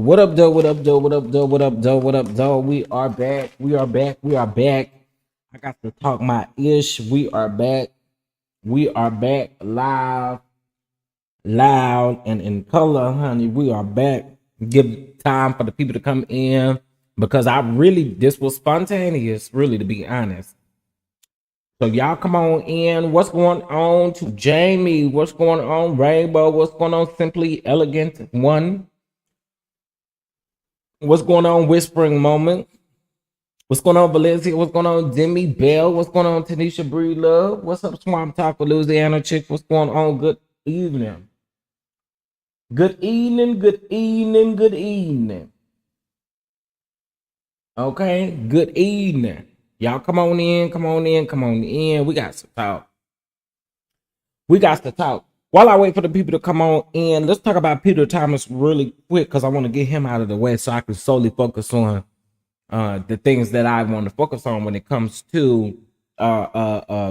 What up, though? What up, though? What up, though? What up, though? What up, though? We are back. We are back. We are back. I got to talk my ish. We are back. We are back live, loud, and in color, honey. We are back. Give time for the people to come in because this was spontaneous, really, to be honest. So y'all come on in. What's going on to Jamie? What's going on, Rainbow? What's going on, Simply Elegant One? What's going on, Whispering Moment? What's going on, Valencia? What's going on, Demi Bell? What's going on, Tanisha Bree Love? What's up, Swamp Talk with Louisiana Chick? What's going on? Good evening. Good evening, good evening, good evening. Okay, good evening. Y'all come on in, come on in, come on in. We got to talk. We got to talk. While I wait for the people to come on in, let's talk about Peter Thomas really quick because I want to get him out of the way so I can solely focus on the things that I want to focus on when it comes to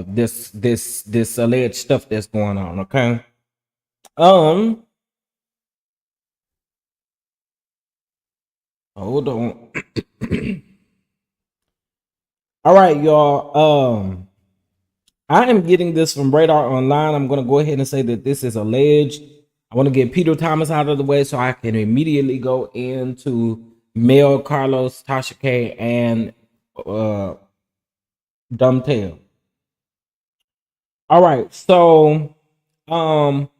this alleged stuff that's going on. Okay. Hold on. All right, y'all. I am getting this from Radar Online. I'm going to go ahead and say that this is alleged. I want to get Peter Thomas out of the way so I can immediately go into Mel, Carlos, Tasha K, and Dumtail. All right, so um,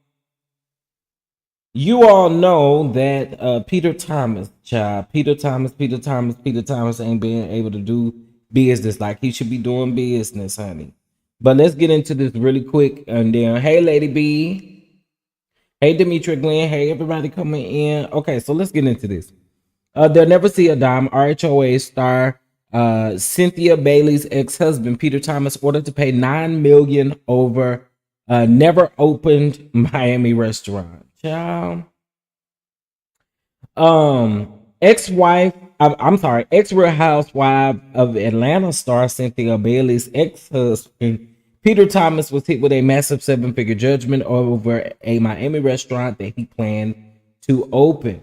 you all know that Peter Thomas, Peter Thomas ain't being able to do business like he should be doing business, honey. But let's get into this really quick. And then, hey, Lady B, hey, Demetria Glenn, hey, everybody coming in. Okay, so let's get into this. They'll never see a dime. RHOA star Cynthia Bailey's ex-husband Peter Thomas ordered to pay $9 million over never opened Miami restaurant. Child. Ex-wife, I'm sorry, ex-Real Housewife of Atlanta star Cynthia Bailey's ex-husband Peter Thomas was hit with a massive seven-figure judgment over a Miami restaurant that he planned to open.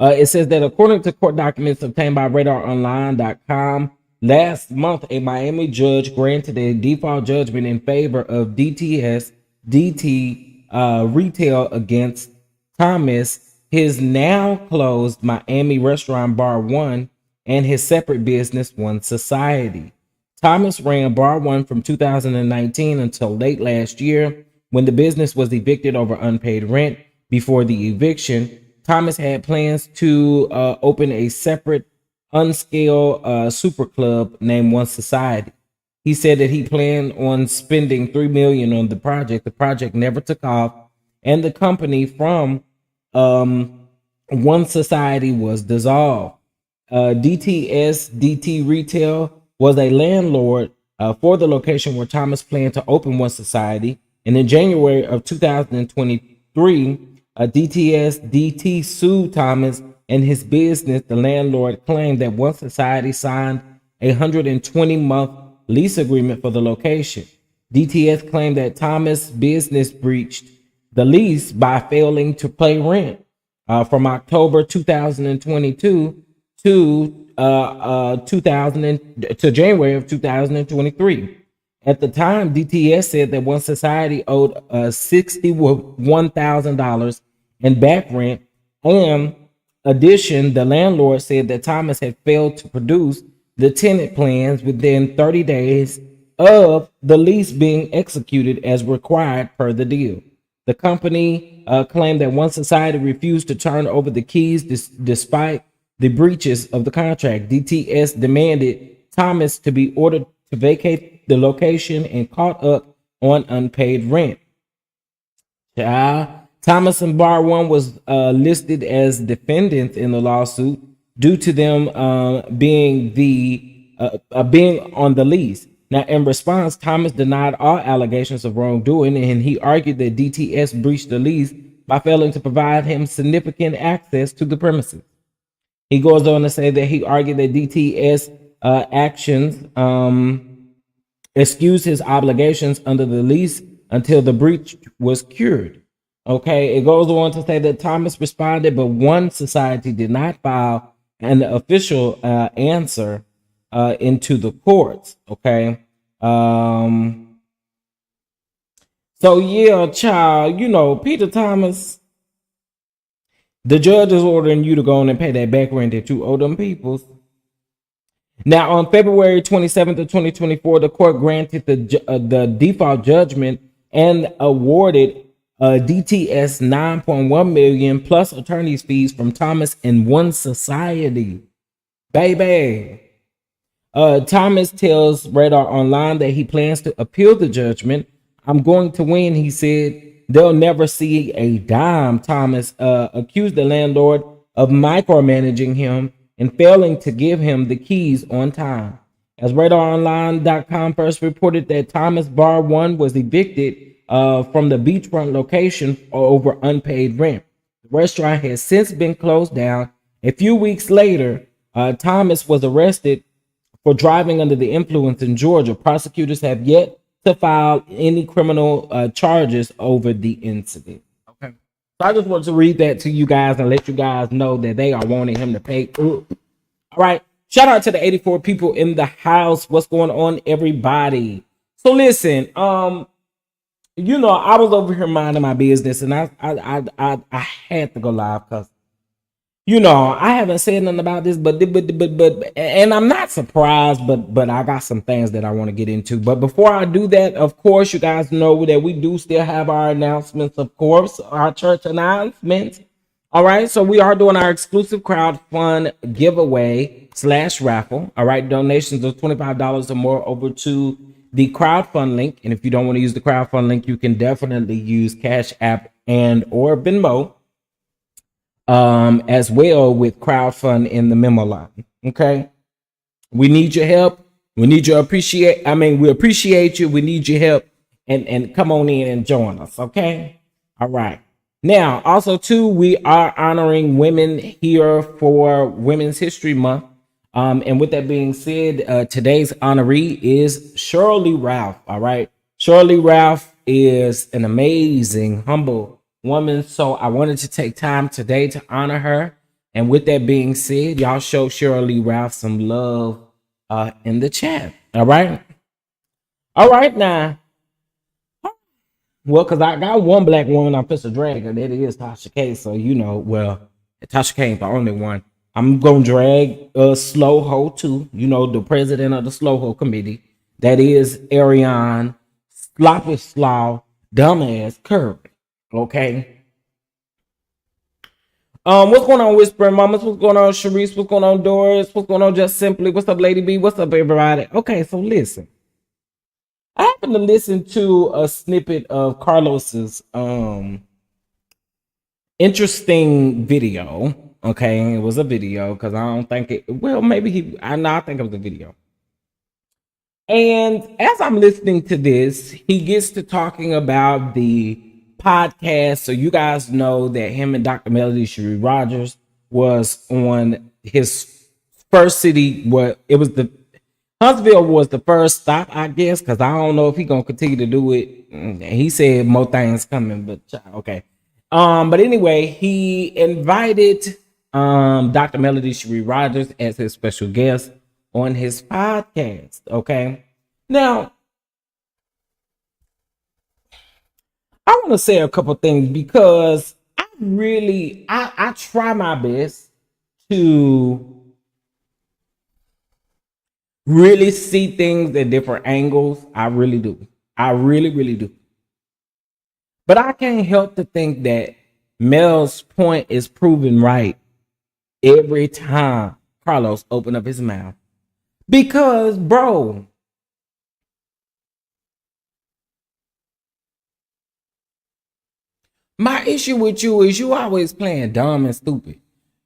It says that according to court documents obtained by RadarOnline.com, last month a Miami judge granted a default judgment in favor of DT Retail against Thomas, his now closed Miami restaurant Bar One, and his separate business One Society. Thomas ran Bar One from 2019 until late last year when the business was evicted over unpaid rent. Before the eviction, Thomas had plans to open a separate unscaled super club named One Society. He said that he planned on spending $3 million on the project. The project never took off, and the company from One Society was dissolved. DT Retail was a landlord for the location where Thomas planned to open One Society, and in January of 2023. DT sued Thomas and his business. The landlord claimed that One Society signed a 120-month lease agreement for the location. DTS claimed that Thomas' business breached the lease by failing to pay rent from October 2022 to January of 2023. At the time, DTS said that One Society owed $61,000 in back rent. And addition, the landlord said that Thomas had failed to produce the tenant plans within 30 days of the lease being executed as required per the deal. The company claimed that One Society refused to turn over the keys despite the breaches of the contract. DTS demanded Thomas to be ordered to vacate the location and caught up on unpaid rent. Thomas and Bar One was listed as defendants in the lawsuit due to them being on the lease. Now, in response, Thomas denied all allegations of wrongdoing, and he argued that DTS breached the lease by failing to provide him significant access to the premises. He goes on to say that he argued that DTS actions excused his obligations under the lease until the breach was cured. Okay, it goes on to say that Thomas responded, but One Society did not file an official answer into the courts. Okay, so yeah, child, you know, Peter Thomas, the judge is ordering you to go on and pay that back rent that you owe them peoples. Now, on February 27th of 2024, the court granted the default judgment and awarded DTS $9.1 million plus attorney's fees from Thomas and One Society. Baby. Thomas tells Radar Online that he plans to appeal the judgment. I'm going to win, he said. They'll never see a dime. Thomas accused the landlord of micromanaging him and failing to give him the keys on time. As RadarOnline.com first reported that Thomas Bar One was evicted from the beachfront location over unpaid rent. The restaurant has since been closed down. A few weeks later, Thomas was arrested for driving under the influence in Georgia. Prosecutors have yet to file any criminal charges over the incident. Okay. So I just wanted to read that to you guys and let you guys know that they are wanting him to pay. All right. Shout out to the 84 people in the house. What's going on, everybody? So listen, I was over here minding my business, and I had to go live because I haven't said nothing about this, and I'm not surprised, but I got some things that I want to get into. But before I do that, of course, you guys know that we do still have our announcements, of course, our church announcements. All right, so we are doing our exclusive crowdfund giveaway / raffle. All right, donations of $25 or more over to the crowdfund link. And if you don't want to use the crowdfund link, you can definitely use Cash App and or Venmo as well with crowdfund in the memo line. Okay, we need your help. We need your we appreciate you. We need your help, and come on in and join us. Okay, all right. Now, also too, we are honoring women here for Women's History Month. And with that being said, today's honoree is Shirley Ralph. All right, Shirley Ralph is an amazing, humble woman. So I wanted to take time today to honor her. And with that being said, y'all show Shirley Ralph some love in the chat. All right. All right now. Well, because I got one black woman I'm supposed to drag, and that is Tasha K. So, Tasha K ain't the only one. I'm going to drag Slow Ho too. The president of the Slow Ho committee. That is Ariane Sloppy Slow Dumbass Curry. Okay. What's going on, Whispering Mamas? What's going on, Sharice? What's going on, Doris? What's going on, Just Simply? What's up, Lady B? What's up, everybody? Okay, so listen. I happened to listen to a snippet of Carlos's interesting video. Okay, it was a video because I don't think it. Well, maybe I think it was a video. And as I'm listening to this, he gets to talking about the podcast. So you guys know that him and Dr. Melody Sheree Rogers was on his first city. What it was the Huntsville was the first stop, I guess, because I don't know if he's gonna continue to do it. He said more things coming, but okay. But anyway, he invited Dr. Melody Sheree Rogers as his special guest on his podcast. Okay. Now, I want to say a couple things because I try my best to really see things at different angles. I really do. I really, really do. But I can't help to think that Mel's point is proven right every time Carlos opened up his mouth. Because, bro, my issue with you is you always playing dumb and stupid.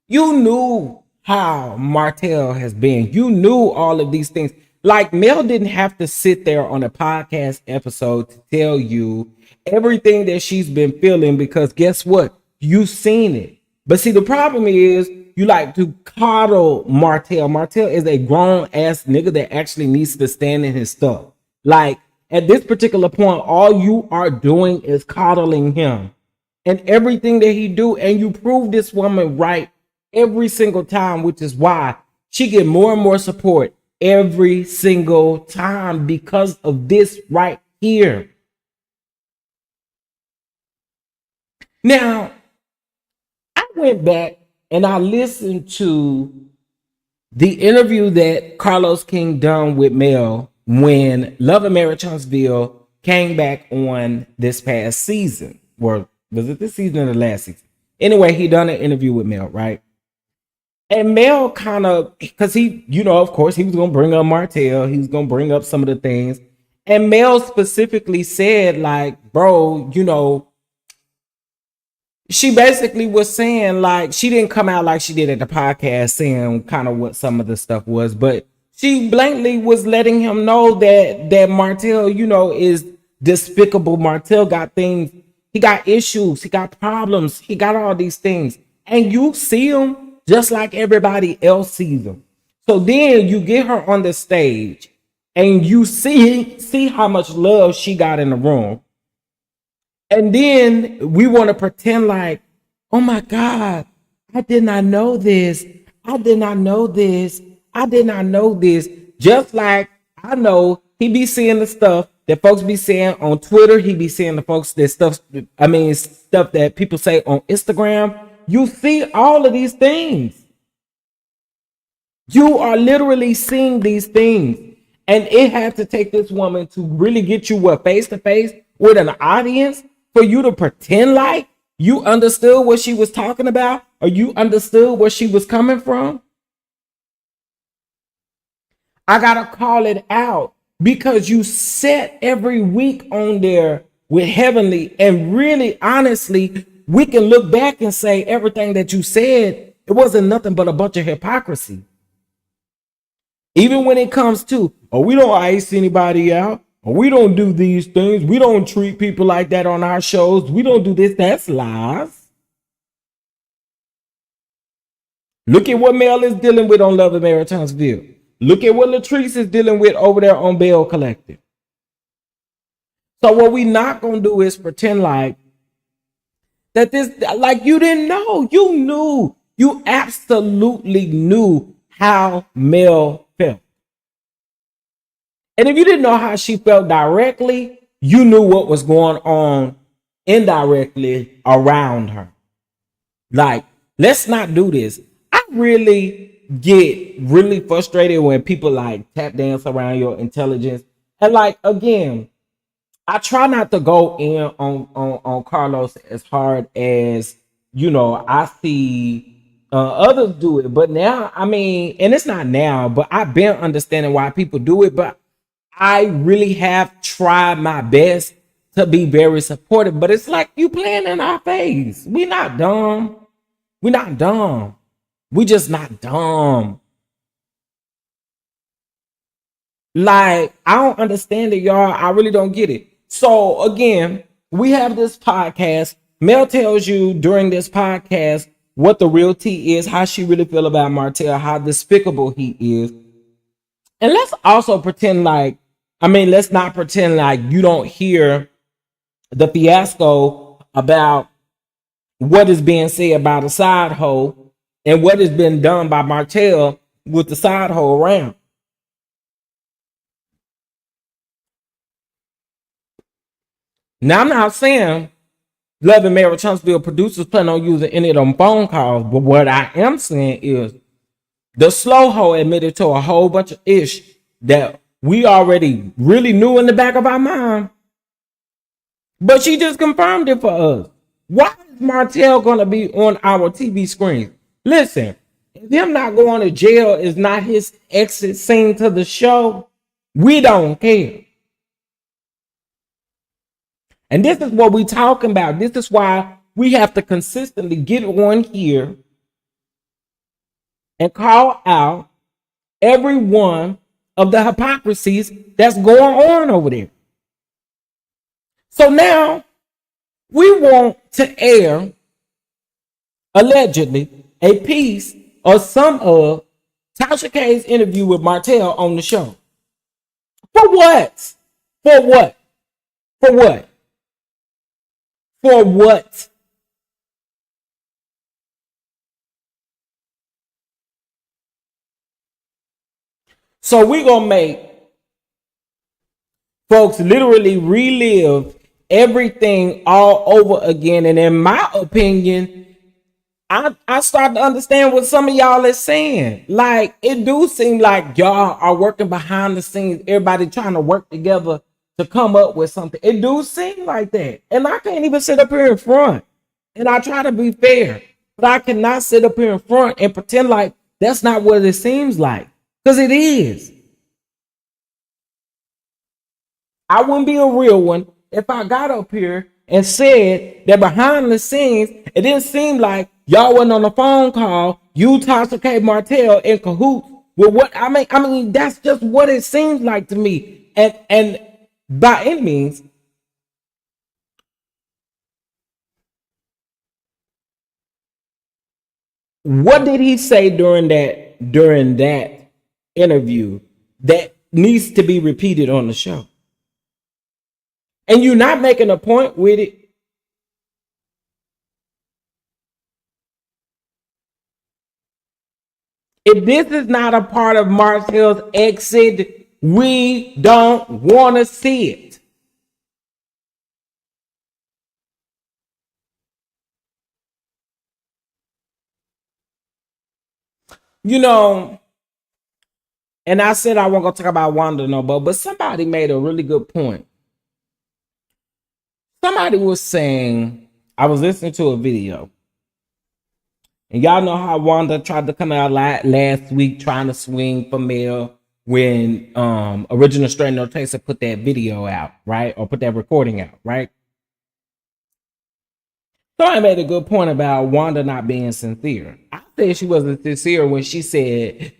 You knew how Martell has been. You knew all of these things. Like Mel didn't have to sit there on a podcast episode to tell you everything that she's been feeling because guess what? You've seen it. But see, the problem is you like to coddle Martell. Martell is a grown ass nigga that actually needs to stand in his stuff. Like at this particular point, all you are doing is coddling him and everything that he do. And you prove this woman right every single time, which is why she get more and more support every single time because of this right here. Now, I went back and I listened to the interview that Carlos King done with Mel when Love and Marriage Huntsville came back on this past season. Or was it this season or the last season? Anyway, he done an interview with Mel, right? And Mel kind of, because he, of course, he was going to bring up Martell. He was going to bring up some of the things. And Mel specifically said, like, bro, she basically was saying, like, she didn't come out like she did at the podcast saying kind of what some of the stuff was. But she blatantly was letting him know that Martell, is despicable. Martell got things. He got issues. He got problems. He got all these things. And you see him just like everybody else sees them. So then you get her on the stage and you see how much love she got in the room. And then we want to pretend like, oh my God, I did not know this. I did not know this. I did not know this. Just like I know he be seeing the stuff that folks be saying on Twitter. He be saying the folks that stuff. I mean, stuff that people say on Instagram. You see all of these things. You are literally seeing these things. And it had to take this woman to really get you what face to face with an audience for you to pretend like you understood what she was talking about or you understood where she was coming from. I gotta call it out because you set every week on there with Heavenly, and really honestly, we can look back and say everything that you said, it wasn't nothing but a bunch of hypocrisy. Even when it comes to, oh, we don't ice anybody out, or we don't do these things, we don't treat people like that on our shows, we don't do this, that's lies. Look at what Mel is dealing with on Love and Marriage Huntsville. Look at what Latrice is dealing with over there on Bell Collective. So what we not going to do is pretend like that this, like you didn't know. You knew. You absolutely knew how Mel felt. And if you didn't know how she felt directly, you knew what was going on indirectly around her. Like, let's not do this. I really get really frustrated when people like tap dance around your intelligence. And like, again, I try not to go in on Carlos as hard as, you know, I see others do it. But now, I mean, and it's not now, but I've been understanding why people do it. But I really have tried my best to be very supportive. But it's like you playing in our face. We not dumb. We not dumb. We just not dumb. Like, I don't understand it, y'all. I really don't get it. So again, we have this podcast. Mel tells you during this podcast what the real tea is, how she really feel about Martell, how despicable he is. And let's also pretend like, I mean, let's not pretend like you don't hear the fiasco about what is being said about a side hoe and what has been done by Martell with the side hoe around. Now, I'm not saying Love and Marriage Huntsville producers plan on using any of them phone calls, but what I am saying is the slow hoe admitted to a whole bunch of ish that we already really knew in the back of our mind, but she just confirmed it for us. Why is Martell going to be on our TV screens? Listen, if him not going to jail is not his exit scene to the show, we don't care. And this is what we're talking about. This is why we have to consistently get on here and call out every one of the hypocrisies that's going on over there. So now we want to air, allegedly, a piece or some of Tasha K's interview with Martell on the show. For what? For what? For what? For what? So we're going to make folks literally relive everything all over again. And in my opinion, I start to understand what some of y'all is saying. Like, it do seem like y'all are working behind the scenes, everybody trying to work together to come up with something. It do seem like that. And I can't even sit up here in front. And I try to be fair. But I cannot sit up here in front and pretend like that's not what it seems like. Because it is. I wouldn't be a real one if I got up here and said that behind the scenes, it didn't seem like y'all wasn't on a phone call, you, Tasha K, Martell, in cahoots with what I mean, that's just what it seems like to me. And by any means, what did he say during that interview that needs to be repeated on the show? And you're not making a point with it. If this is not a part of Martell's exit, we don't want to see it. You know, and I said I wasn't gonna talk about Wanda no more, but somebody made a really good point. Somebody was saying, I was listening to a video, and y'all know how Wanda tried to come out last week trying to swing for mayor when Original Strain No Chaser put that video out, right? Or put that recording out, right? Somebody made a good point about Wanda not being sincere. I said she wasn't sincere when she said,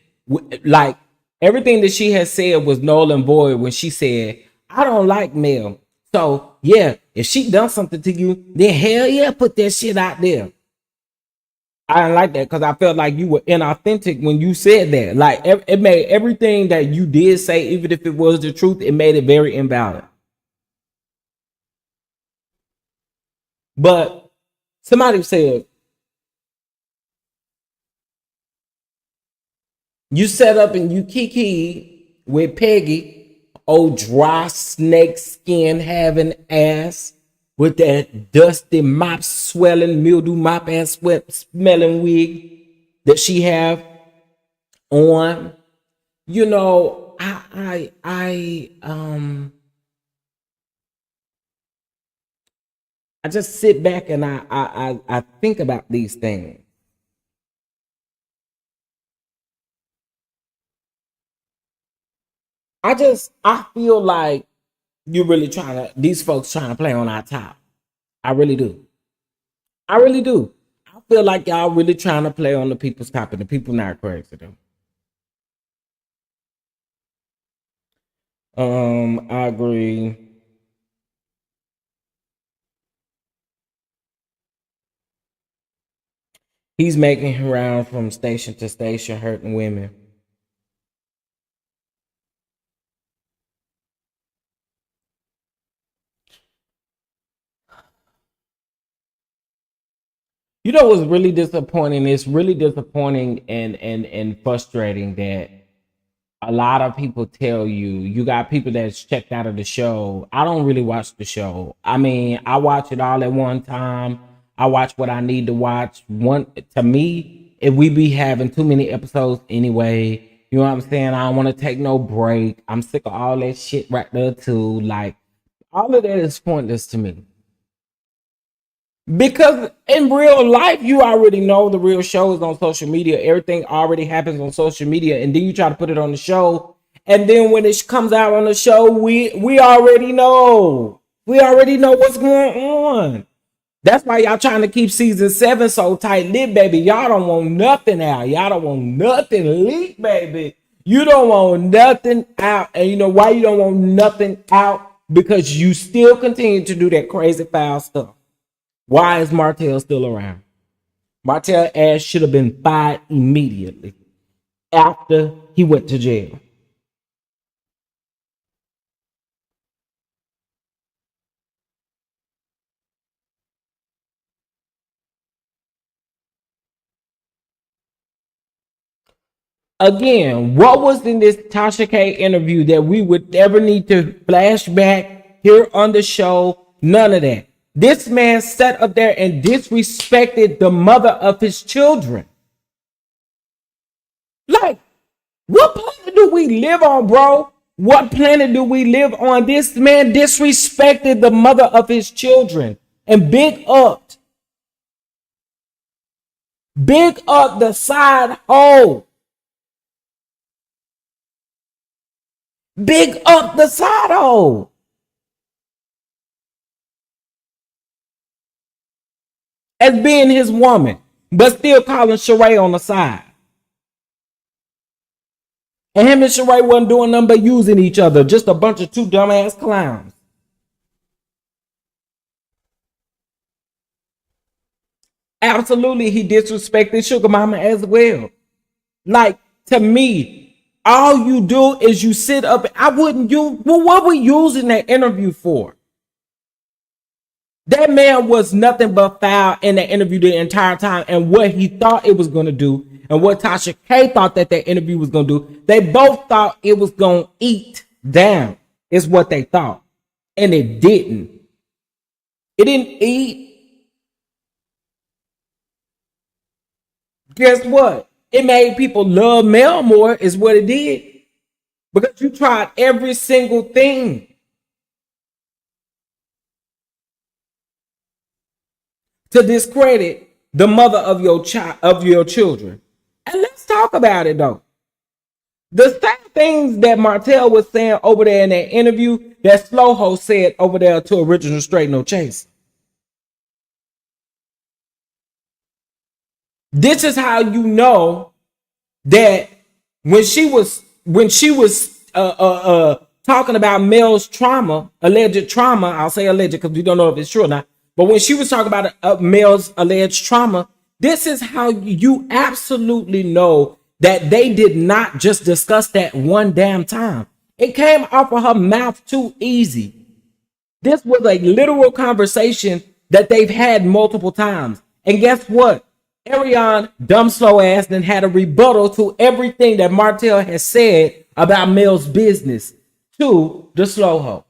like, everything that she had said was null and void when she said, I don't like Mel. So, yeah, if she done something to you, then hell yeah, put that shit out there. I didn't like that because I felt like you were inauthentic when you said that. Like, it made everything that you did say, even if it was the truth, it made it very invalid. But somebody said, you set up and you kiki with Peggy, old dry snake skin having ass with that dusty mop swelling mildew mop ass sweat smelling wig that she have on. You know, I just sit back and I think about these things. I feel like you really trying to these folks trying to play on our top. I really do. I really do. I feel like y'all really trying to play on the people's top, and the people not crazy though. I agree. He's making around from station to station, hurting women. You know what's really disappointing? It's really disappointing and frustrating that a lot of people tell you got people that's checked out of the show. I don't really watch the show. I mean, I watch it all at one time. I watch what I need to watch. One to me, if we be having too many episodes anyway, you know what I'm saying? I don't want to take no break. I'm sick of all that shit right there too. Like all of that is pointless to me. Because in real life, you already know the real show is on social media. Everything already happens on social media, and then you try to put it on the show, and then when it comes out on the show, we already know. We already know what's going on. That's why y'all trying to keep season 7 so tight lit, baby. Y'all don't want nothing out. Y'all don't want nothing leaked, baby. You don't want nothing out, and you know why you don't want nothing out? Because you still continue to do that crazy foul stuff. Why is Martell still around? Martell ass should have been fired immediately after he went to jail. Again, what was in this Tasha K interview that we would ever need to flash back here on the show? None of that. This man sat up there and disrespected the mother of his children. Like, what planet do we live on, bro? What planet do we live on? This man disrespected the mother of his children. And big up the side hole. Big up the side hole. As being his woman, but still calling Sheree on the side. And him and Sheree wasn't doing nothing but using each other. Just a bunch of two dumbass clowns. Absolutely, he disrespected Sugar Mama as well. Like, to me, all you do is you sit up. I wouldn't use. Well, what were you using that interview for? That man was nothing but foul in that interview the entire time. And what he thought it was going to do, and what Tasha K thought that interview was going to do, they both thought it was going to eat down, is what they thought. And it didn't. It didn't eat. Guess what? it made people love Mel more, is what it did. Because you tried every single thing to discredit the mother of your child, of your children. And let's talk about it though. The same things that Martell was saying over there in that interview that Slow Ho said over there to Original Straight No Chase. This is how you know that when she was talking about Mel's trauma, alleged trauma. I'll say alleged because we don't know if it's true or not. But when she was talking about Mel's alleged trauma, this is how you absolutely know that they did not just discuss that one damn time. It came off of her mouth too easy. This was a literal conversation that they've had multiple times. And guess what? Ariane, dumb slow ass, then had a rebuttal to everything that Martell has said about Mel's business to the slow ho.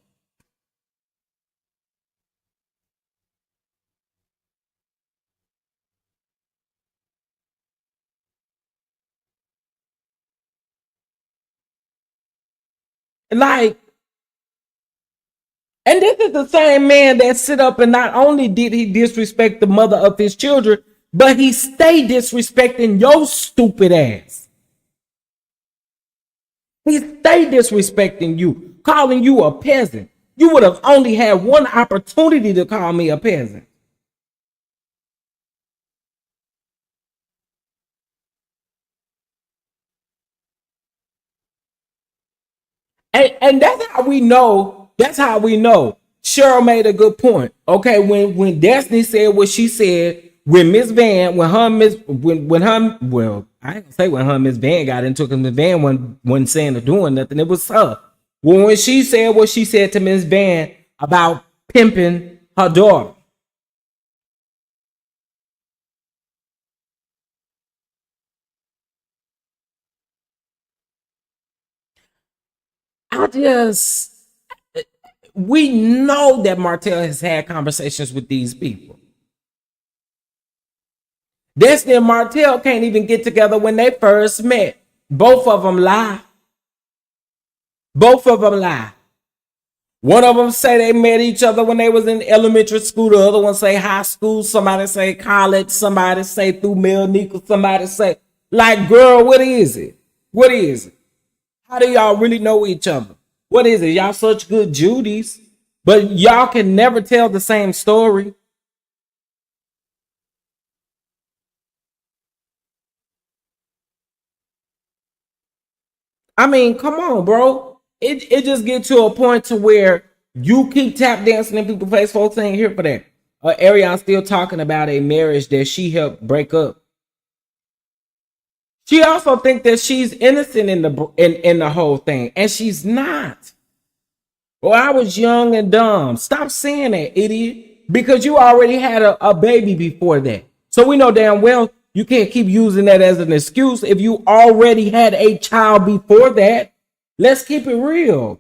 Like, and this is the same man that sit up and not only did he disrespect the mother of his children, but he stayed disrespecting your stupid ass. He stayed disrespecting you, calling you a peasant. You would have only had one opportunity to call me a peasant. And that's how we know. That's how we know. Cheryl made a good point. Okay, when Destiny said what she said, when Miss Van, when her Miss, when her, well, I ain't gonna say when her Miss Van got into it, because Miss Van wasn't saying or doing nothing. It was her. Well, when she said what she said to Miss Van about pimping her daughter, I just, we know that Martell has had conversations with these people. Destiny and Martell can't even get together when they first met. Both of them lie. Both of them lie. One of them say they met each other when they was in elementary school. The other one say high school. Somebody say college. Somebody say through Mel Nickel. Somebody say, like, girl, what is it? What is it? How do y'all really know each other? What is it? Y'all such good Judies, but y'all can never tell the same story. I mean, come on, bro. It just get to a point to where you keep tap dancing in people's face. Folks ain't here for that. Ariane still talking about a marriage that she helped break up. She also think that she's innocent in the whole thing, and she's not. Well, I was young and dumb. Stop saying that, idiot. Because you already had a baby before that. So we know damn well you can't keep using that as an excuse if you already had a child before that. Let's keep it real.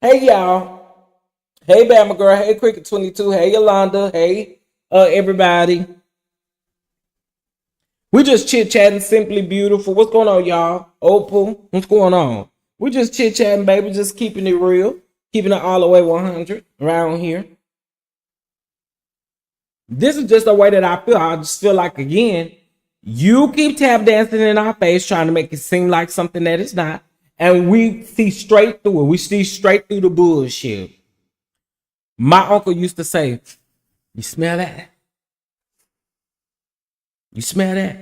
Hey, y'all. Hey, Bama Girl. Hey, Cricket 22. Hey, Yolanda. Hey, everybody. We just chit chatting, simply beautiful. What's going on, y'all? Opal, what's going on? We just chit chatting, baby, just keeping it real, keeping it all the way 100 around here. This is just the way that I feel. I just feel like, again, you keep tap dancing in our face, trying to make it seem like something that it's not, and we see straight through it. We see straight through the bullshit. My uncle used to say, "You smell that? You smell that?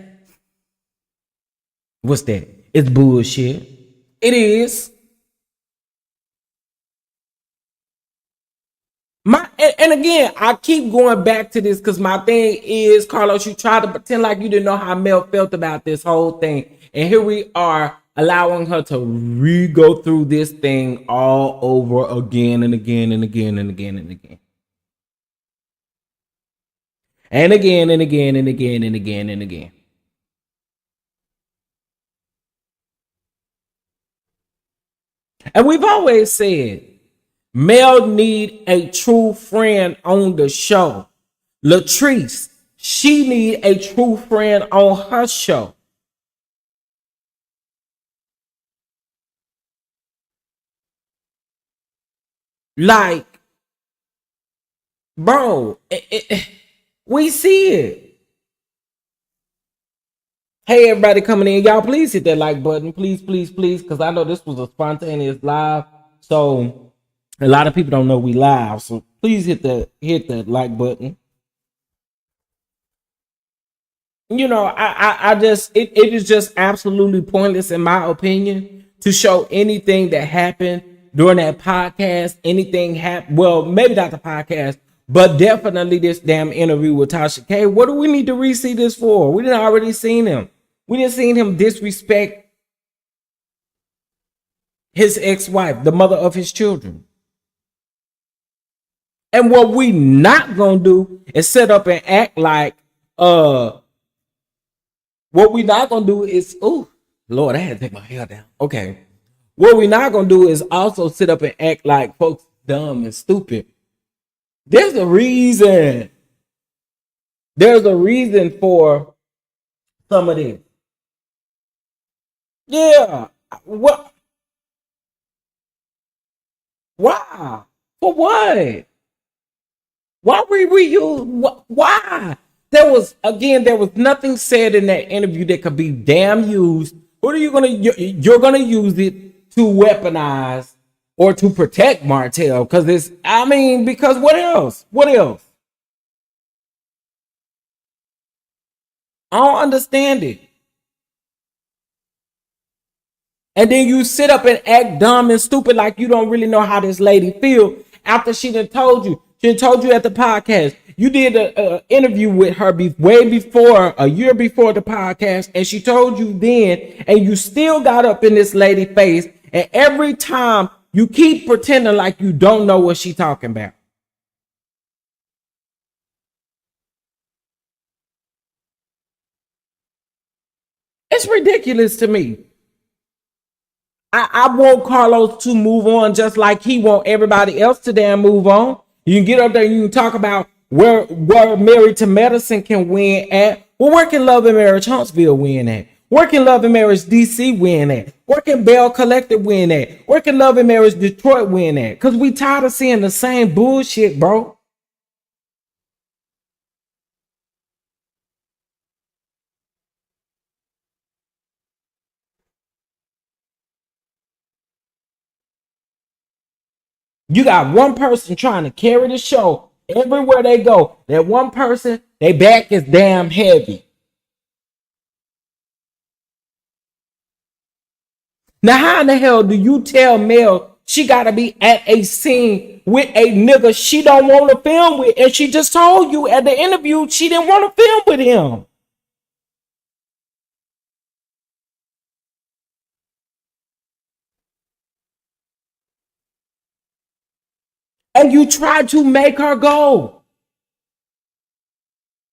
What's that? It's bullshit." It is. And again, I keep going back to this because my thing is, Carlos, you try to pretend like you didn't know how Mel felt about this whole thing. And here we are allowing her to re-go through this thing all over again and again and again and again and again. And again and again and again and again and again. And we've always said, Mel need a true friend on the show. Latrice, She need a true friend on her show. Like, bro, we see it. Hey, everybody coming in, y'all, please hit that like button, please, please, please, because I know this was a spontaneous live, so a lot of people don't know we live, so please hit that like button. You know, I just it is just absolutely pointless in my opinion to show anything that happened during that podcast. Anything happened, well, maybe not the podcast, but definitely this damn interview with Tasha K. What do we need to re-see this for? We didn't already seen him. We didn't seen him disrespect his ex-wife, the mother of his children. And what we not gonna do is sit up and act like what we not gonna do is, oh Lord, I had to take my hair down. Okay. What we not gonna do is also sit up and act like folks dumb and stupid. There's a reason. There's a reason for some of this. Yeah. What? Why? For what? Why were we use? Why? There was nothing said in that interview that could be damn used. What are you gonna? You're gonna use it to weaponize or to protect Martell? Because it's. I mean, because what else? What else? I don't understand it. And then you sit up and act dumb and stupid like you don't really know how this lady feel after she done told you. She done told you at the podcast. You did an interview with her way before, a year before the podcast, and she told you then, and you still got up in this lady face, and every time you keep pretending like you don't know what she talking about. It's ridiculous to me. I want Carlos to move on just like he want everybody else to damn move on. You can get up there and you can talk about where Married to Medicine can win at. Well, where can Love and Marriage Huntsville win at? Where can Love and Marriage DC win at? Where can Bell Collective win at? Where can Love and Marriage Detroit win at? Because we tired of seeing the same bullshit, bro. You got one person trying to carry the show everywhere they go. That one person, their back is damn heavy. Now, how in the hell do you tell Mel she got to be at a scene with a nigga she don't want to film with? And she just told you at the interview she didn't want to film with him. And you try to make her go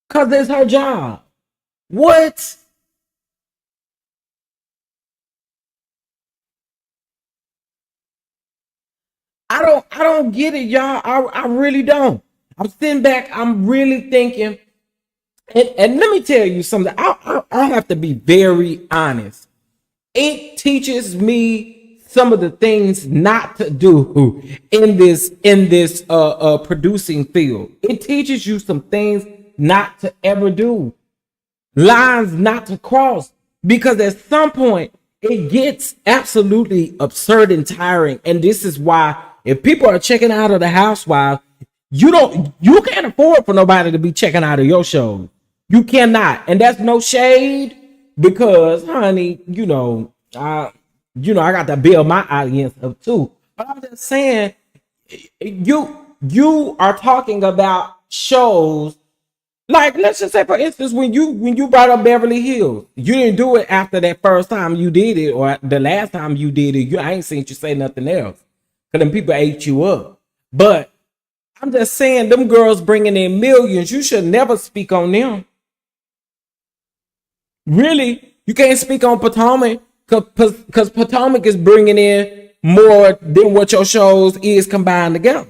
because it's her job. What? I don't get it, y'all. I really don't. I'm sitting back, I'm really thinking, and let me tell you something. I have to be very honest. It teaches me some of the things not to do in this producing field. It teaches you some things not to ever do, lines not to cross, because at some point it gets absolutely absurd and tiring. And this is why if people are checking out of the Housewives, you can't afford for nobody to be checking out of your show. You cannot. And that's no shade, because honey, I got to build my audience up too. But I'm just saying, you are talking about shows like, let's just say, for instance, when you brought up Beverly Hills, you didn't do it after that first time you did it, or the last time you did it. I ain't seen you say nothing else, because them people ate you up. But I'm just saying, them girls bringing in millions, you should never speak on them. Really, you can't speak on Potomac, because Potomac is bringing in more than what your shows is combined together.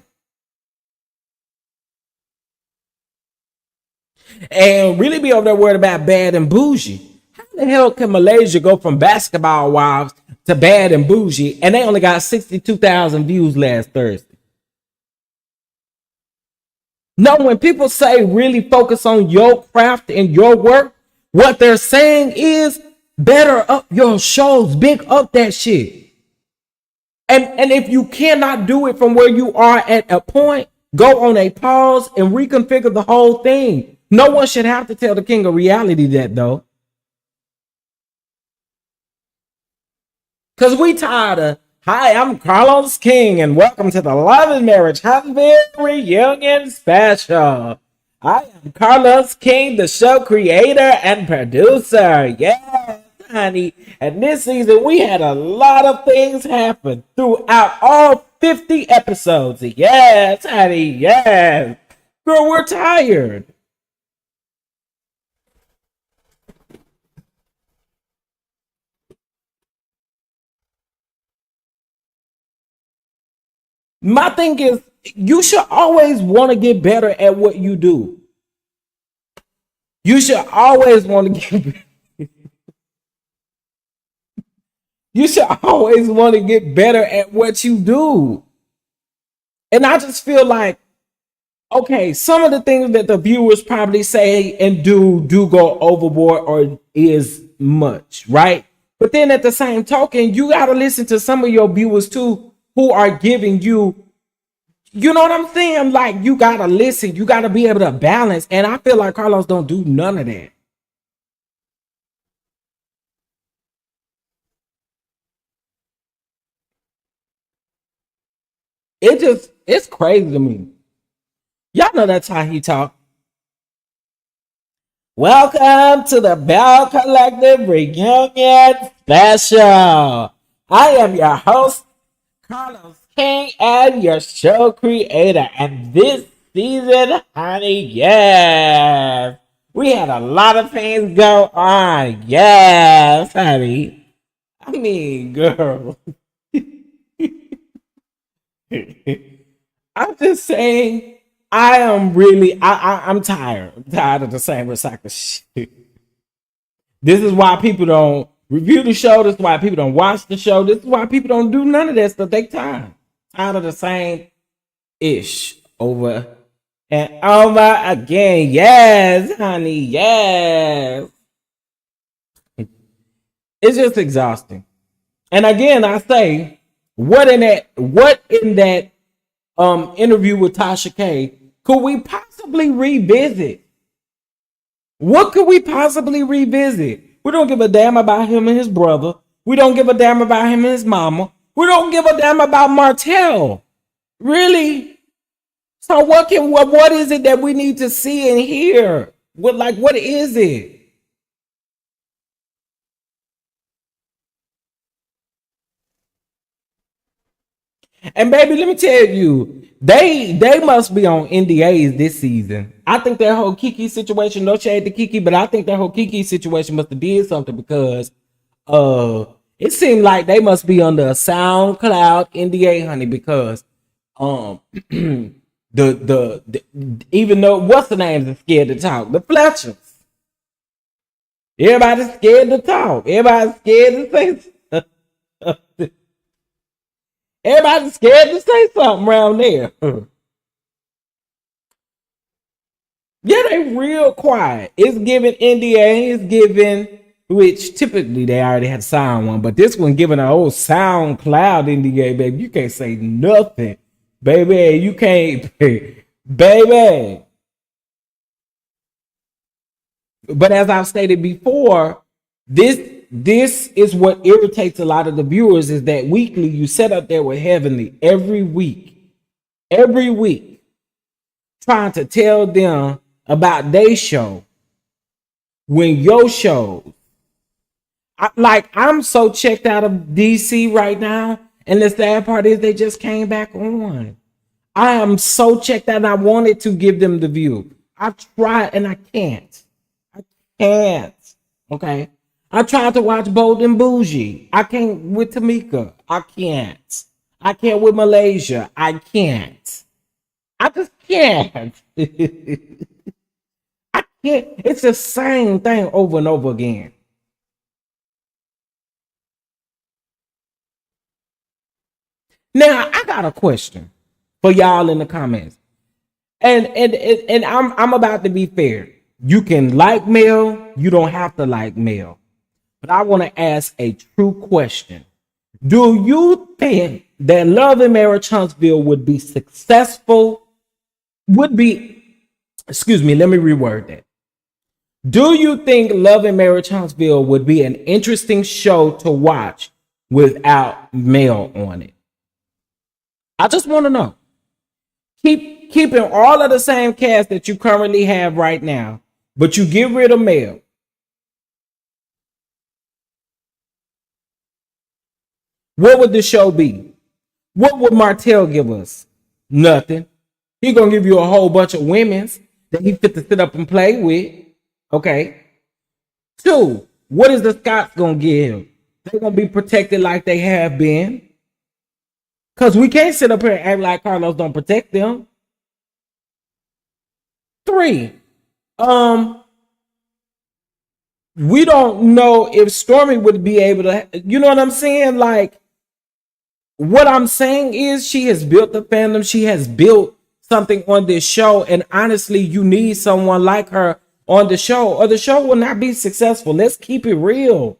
and really be over there worried about bad and bougie. How the hell can Malaysia go from basketball wives to bad and bougie, and they only got 62,000 views last Thursday? No, when people say really focus on your craft and your work, what they're saying is better up your shows, big up that shit. And if you cannot do it from where you are at a point, go on a pause and reconfigure the whole thing. No one should have to tell the king of reality that though. Because we tired of, hi, I'm Carlos King, and welcome to the Love and Marriage Happy Reunion Special. I am Carlos King, the show creator and producer. Yes, honey. And this season, we had a lot of things happen throughout all 50 episodes. Yes, honey, yes. Girl, we're tired. My thing is, you should always want to get better at what you do. You should always want to get you should always want to get better at what you do. And I just feel like, okay, some of the things that the viewers probably say and do go overboard or is much, right? But then at the same token, you got to listen to some of your viewers too who are giving you, you know what I'm saying? Like, you got to listen, you got to be able to balance. And I feel like Carlos don't do none of that. It's crazy to me. Y'all know that's how he talk. Welcome to the Bell Collective Reunion Special. I am your host, Carlos King, and your show creator. And this season, honey, yes, we had a lot of things go on. Yes, honey. I mean, girl. I'm just saying, I am really, I'm tired. I'm tired of the same recycled shit. This is why people don't review the show. This is why people don't watch the show. This is why people don't do none of that stuff. They tired. Tired of the same ish over and over again. Yes, honey. Yes. It's just exhausting. And again, I say, what in that interview with Tasha K could we possibly revisit? What could we possibly revisit? We don't give a damn about him and his brother. We don't give a damn about him and his mama. We don't give a damn about Martell. Really? So what is it that we need to see and hear? What is it? And baby, let me tell you, they must be on NDAs this season. I think that whole Kiki situation, no shade to Kiki, but I think that whole Kiki situation must have did something because it seemed like they must be under a SoundCloud NDA, honey, because the even though what's the names are scared to talk, the Fletchers. Everybody's scared to talk. Everybody's scared to say everybody's scared to say something around there. Yeah, they real quiet. It's giving NDA, it's giving, which typically they already had signed one, but this one giving an old SoundCloud NDA, baby. You can't say nothing, baby. You can't, baby. But as I've stated before, this is what irritates a lot of the viewers is that weekly you sit up there with Heavenly every week, trying to tell them about their show when your shows, I'm so checked out of DC right now, and the sad part is they just came back on. I am so checked out. I wanted to give them the view. I tried and I can't. I can't. Okay. I tried to watch Bold and Bougie. I can't with Tamika. I can't. I can't with Malaysia. I can't. I just can't. I Yeah, it's the same thing over and over again. Now, I got a question for y'all in the comments. And I'm about to be fair. You can like Mel, you don't have to like Mel. But I want to ask a true question. Do you think that Love and Marriage Huntsville would be successful? Would be, excuse me, let me reword that. Do you think Love and Marriage Huntsville would be an interesting show to watch without Mel on it? I just want to know. Keeping all of the same cast that you currently have right now, but you get rid of Mel. What would the show be? What would Martell give us? Nothing. He gonna give you a whole bunch of women's that he fit to sit up and play with. Okay. Two, what is the Scots gonna give? They're gonna be protected like they have been. Cause we can't sit up here and act like Carlos don't protect them. Three, we don't know if Stormy would be able to, you know what I'm saying? Like, what I'm saying is she has built the fandom, she has built something on this show, and honestly, you need someone like her on the show, or the show will not be successful. Let's keep it real.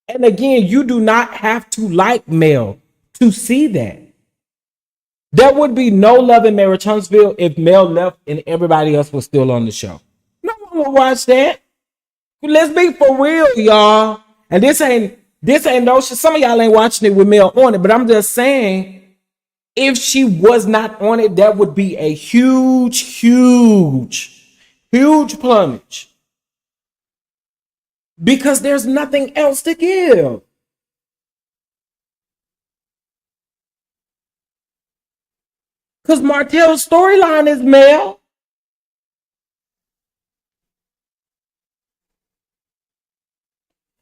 And again, you do not have to like Mel to see that. There would be no Love and Marriage Huntsville if Mel left and everybody else was still on the show. No one will watch that. Let's be for real, y'all. And this ain't no shit. Some of y'all ain't watching it with Mel on it, but I'm just saying, if she was not on it, that would be a huge, huge, huge plumage. Because there's nothing else to give. Because Martell's storyline is Mel.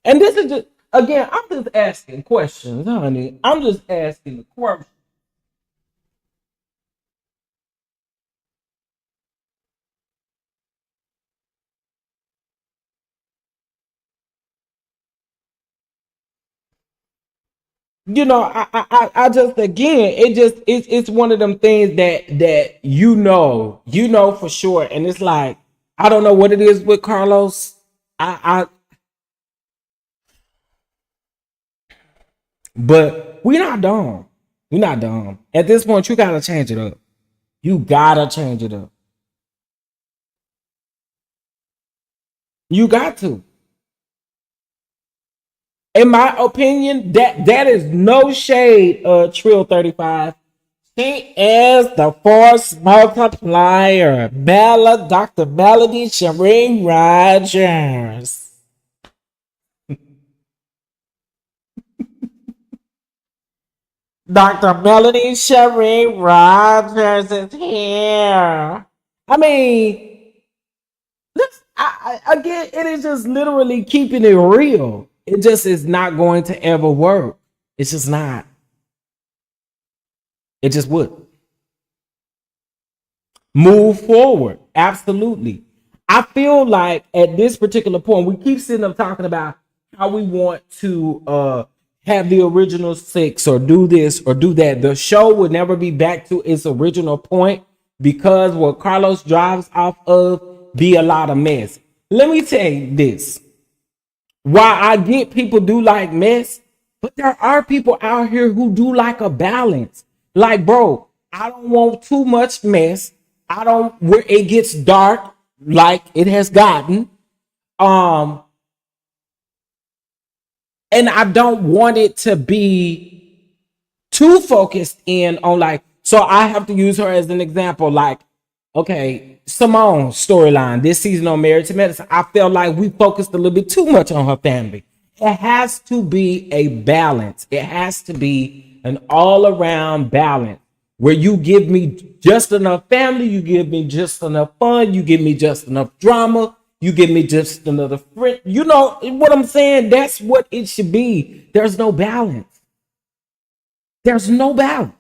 And this is just, again, I'm just asking questions, honey. I'm just asking the question. You know, I just, again, it's one of them things that you know for sure, and it's like, I don't know what it is with Carlos. I But we're not dumb. We're not dumb. At this point, you gotta change it up. You gotta change it up. You got to. In my opinion, that is no shade, Trill 35. She is the force multiplier. Dr. Melody Shereen Rogers. Dr. Melody Shereen Rogers is here. I mean, again, it is just literally keeping it real. It just is not going to ever work. It's just not. It just would. Move forward. Absolutely. I feel like at this particular point, we keep sitting up talking about how we want to have the original six or do this or do that. The show would never be back to its original point because what Carlos drives off of be a lot of mess. Let me tell you this. While I get people do like mess, but there are people out here who do like a balance. Like, bro, I don't want too much mess. I don't where it gets dark like it has gotten. Um, and I don't want it to be too focused in on, like, so I have to use her as an example. Like, okay, Simone's storyline this season on Married to Medicine, I felt like we focused a little bit too much on her family. It has to be a balance. It has to be an all-around balance where you give me just enough family, you give me just enough fun, you give me just enough drama, you give me just another friend. You know what I'm saying? That's what it should be. There's no balance. There's no balance.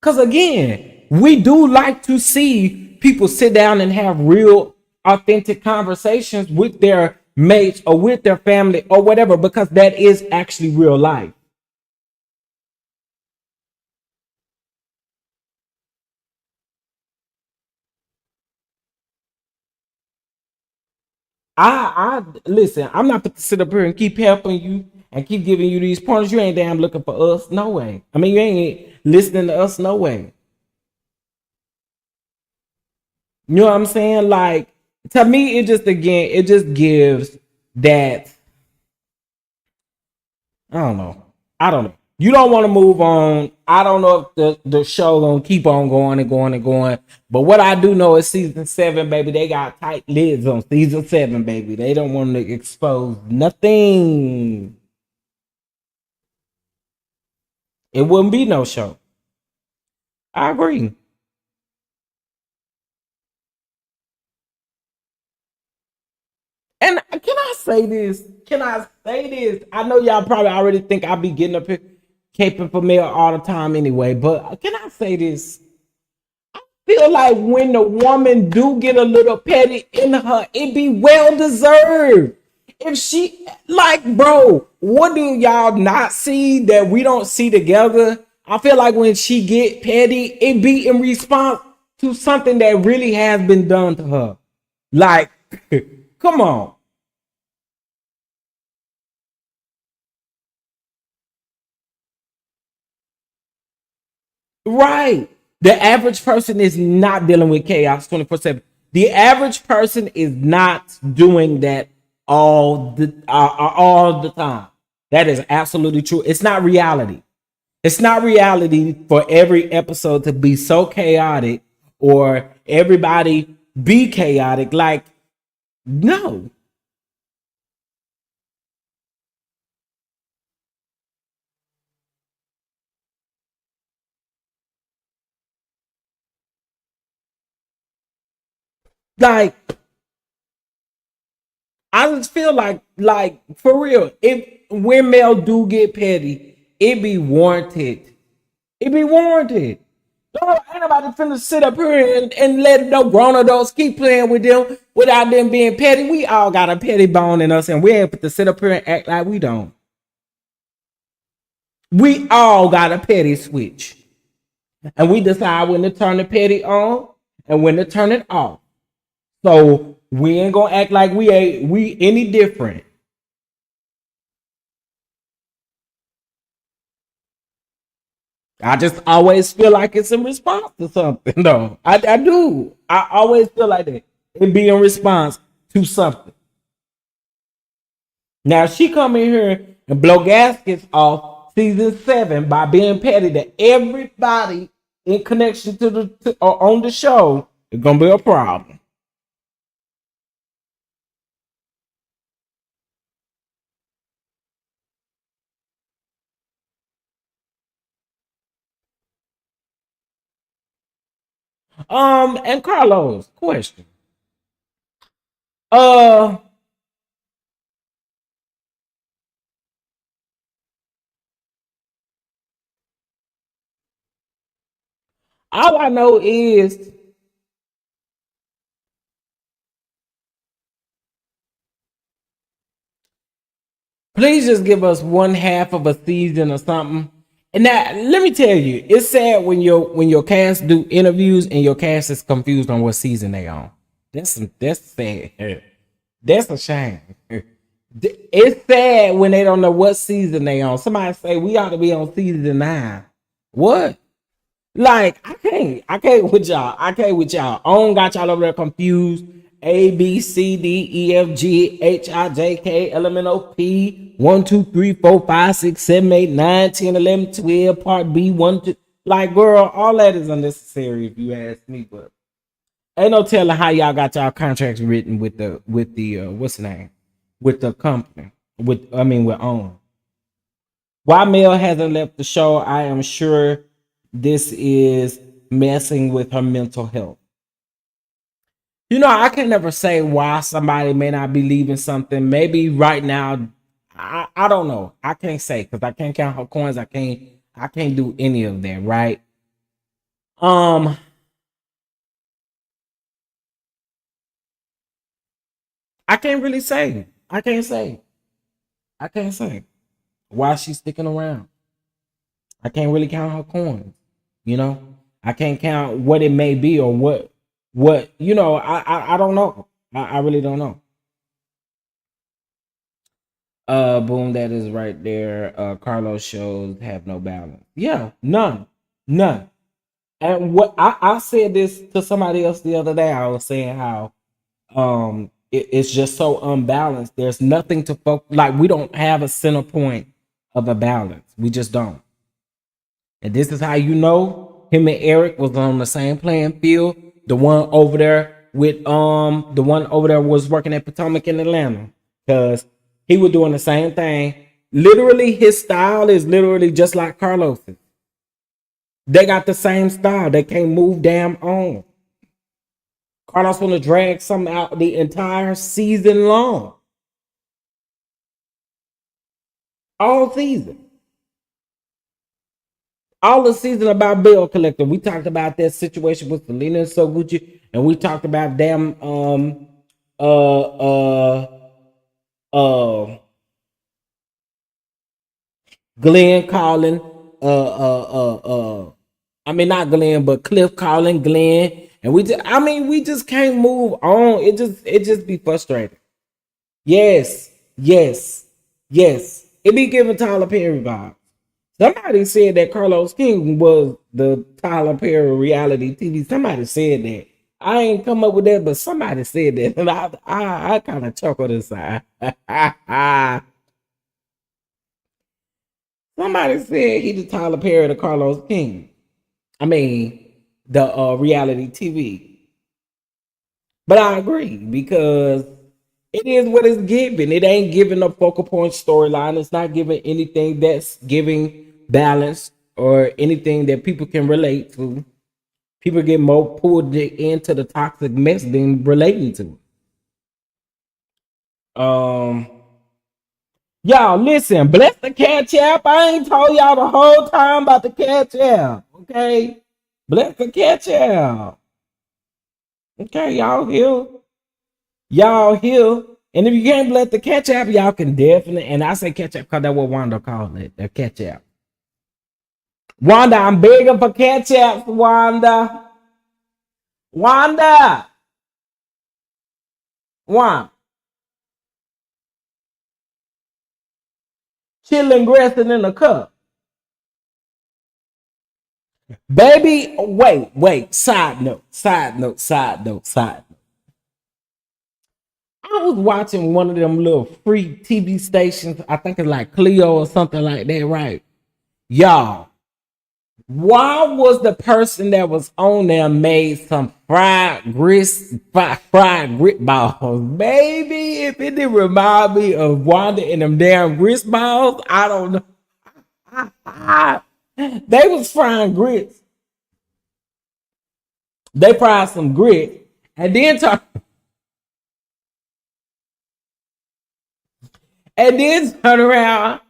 Because again, we do like to see people sit down and have real, authentic conversations with their mates or with their family or whatever, because that is actually real life. I listen. I'm not going to sit up here and keep helping you and keep giving you these pointers. You ain't damn looking for us, no way. I mean, you ain't listening to us, no way. You know what I'm saying? Like, to me, it just, again, it just gives that, I don't know. I don't know. You don't want to move on. I don't know if the show gonna keep on going and going and going. But what I do know is season 7, baby, they got tight lids on season 7, baby. They don't want to expose nothing. It wouldn't be no show. I agree. And can I say this? Can I say this? I know y'all probably already think I be getting up here caping for mail all the time anyway, but can I say this? Feel like when the woman do get a little petty in her, it be well deserved. If she, like, bro, what do y'all not see that we don't see together? I feel like when she get petty, it be in response to something that really has been done to her. Like, come on. Right. The average person is not dealing with chaos 24/7. The average person is not doing that all the time. That is absolutely true. It's not reality. It's not reality for every episode to be so chaotic or everybody be chaotic. Like, no. Like, I just feel like for real, if when male do get petty, it be warranted. It be warranted. Don't anybody finna sit up here and let no grown adults keep playing with them without them being petty. We all got a petty bone in us, and we ain't to sit up here and act like we don't. We all got a petty switch, and we decide when to turn the petty on and when to turn it off. So we ain't gonna act like we any different. I just always feel like it's in response to something. No, I do. I always feel like that. It be in response to something. Now she come in here and blow gaskets off season 7 by being petty to everybody in connection to or on the show. It's gonna be a problem. And Carlos, question. Uh, all I know is please just give us one half of a season or something. And that, let me tell you, it's sad when your cast do interviews and your cast is confused on what season they on. That's sad. That's a shame. It's sad when they don't know what season they on. Somebody say we ought to be on season 9. What? Like, I can't with y'all. I can't with y'all. On got y'all over there confused. A B C D E F G H I J K L M N O P 1 2 3 4 5 6 7 8 9 10 11 12 part B 1 2. Like, girl, all that is unnecessary if you ask me. But ain't no telling how y'all got y'all contracts written with the what's the name, with the company, with I mean with OWN. Why Mel hasn't left the show, I am sure this is messing with her mental health. You know, I can never say why somebody may not be leaving something. Maybe right now, I don't know. I can't say because I can't count her coins. I can't do any of that, right? Um, I can't really say. I can't say. I can't say why she's sticking around. I can't really count her coins. You know, I can't count what it may be or what you know. I don't know. I really don't know. Boom, that is right there. Carlos shows have no balance. Yeah, none, none. And what I said this to somebody else the other day. I was saying how it's just so unbalanced. There's nothing to focus. Like we don't have a center point of a balance. We just don't. And this is how you know him and Eric was on the same playing field. The one over there with the one over there was working at Potomac in Atlanta. Because he was doing the same thing. Literally, his style is literally just like Carlos's. They got the same style. They can't move damn on. Carlos want to drag something out the entire season long. All season. All the season about bill collector. We talked about that situation with Selena and Soguchi, and we talked about damn uh uh uh Glenn calling I mean not Glenn, but Cliff calling Glenn. And we just can't move on. It just be frustrating. Yes, yes, yes. It be giving Tyler Perry vibes. Somebody said that Carlos King was the Tyler Perry reality TV. Somebody said that. I ain't come up with that, but somebody said that, and I kind of chuckled inside. Somebody said he the Tyler Perry to Carlos King. I mean the reality TV. But I agree because it is what it's giving. It ain't giving a focal point storyline. It's not giving anything that's giving balance or anything that people can relate to. People get more pulled into the toxic mess than relating to it. Y'all listen, bless the catch app. I ain't told y'all the whole time about the catch app. Okay, bless the catch app. Okay, y'all here. Y'all here. And if you can't bless the catch app, y'all can definitely. And I say catch app because that's what Wanda called it. The catch app. Wanda, I'm begging for catch apps, Wanda. Wanda. Wanda. Chilling, grassing in a cup. Baby, wait. Side note. I was watching one of them little free TV stations. I think it's like Clio or something like that, right? Y'all, why was the person that was on there made some fried grit balls? Baby, if it didn't remind me of Wanda and them damn grist balls, I don't know. They was frying grits. They fried some grit and then turn around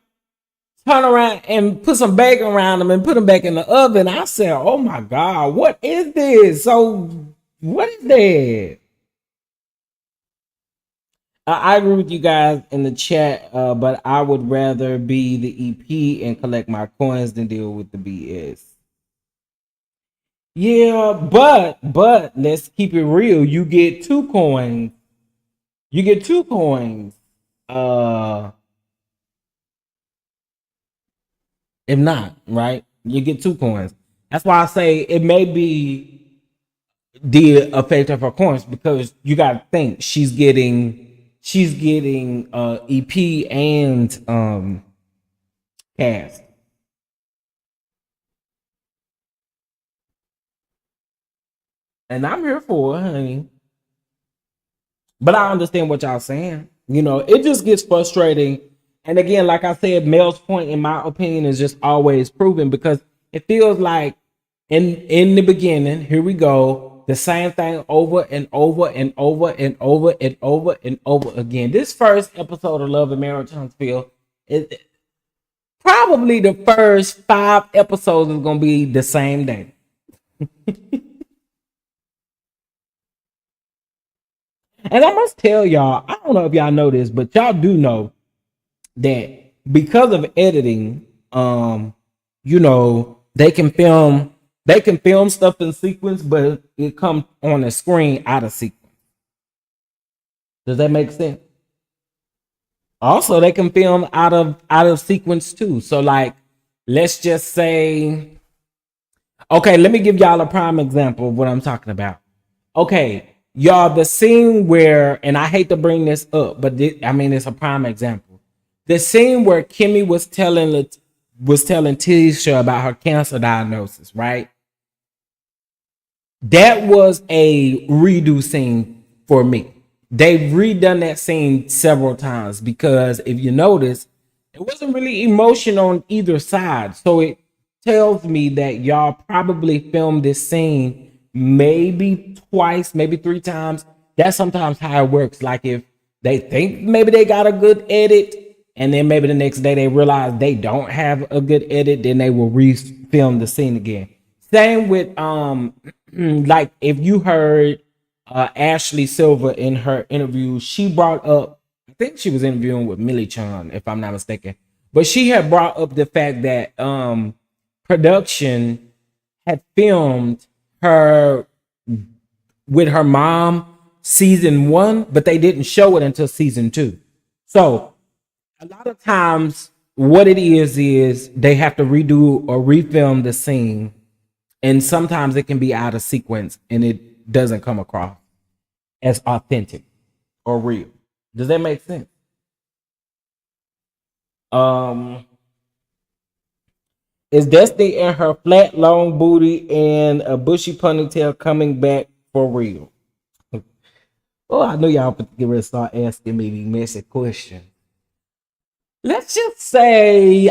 and put some bacon around them and put them back in the oven. I said, "Oh my God, what is this?" So, what is that? I agree with you guys in the chat, but I would rather be the EP and collect my coins than deal with the BS. Yeah, but let's keep it real. You get two coins. You get two coins. Uh, if not, right? You get two coins. That's why I say it may be the effect of her coins because you got to think she's getting EP and cast. And I'm here for it, honey. But I understand what y'all saying. You know, it just gets frustrating. And again, like I said, Mel's point, in my opinion, is just always proven because it feels like in the beginning, here we go, the same thing over and over and over and over and over and over again. This first episode of Love and Marriage Huntsville is probably the first 5 episodes is gonna be the same day. And I must tell y'all, I don't know if y'all know this, but y'all do know that because of editing, you know, they can film stuff in sequence, but it comes on the screen out of sequence. Does that make sense? Also, they can film out of sequence too. So, like, let's just say, okay, let me give y'all a prime example of what I'm talking about. Okay, y'all, the scene where, and I hate to bring this up, but I mean, it's a prime example. The scene where Kimmy was telling Tisha about her cancer diagnosis, right? That was a redo scene for me. They've redone that scene several times because if you notice, it wasn't really emotional on either side. So it tells me that y'all probably filmed this scene maybe twice, maybe three times. That's sometimes how it works. Like if they think maybe they got a good edit, and then maybe the next day they realize they don't have a good edit, then they will refilm the scene again. Same with like if you heard Ashley Silver in her interview, she brought up, I think she was interviewing with Millie Chan, if I'm not mistaken, but she had brought up the fact that production had filmed her with her mom season one, but they didn't show it until season two. So a lot of times, what it is they have to redo or refilm the scene, and sometimes it can be out of sequence and it doesn't come across as authentic or real. Does that make sense? Um, is Destiny and her flat, long booty and a bushy ponytail coming back for real? Oh, I know y'all get ready to start asking me these messy questions. Let's just say,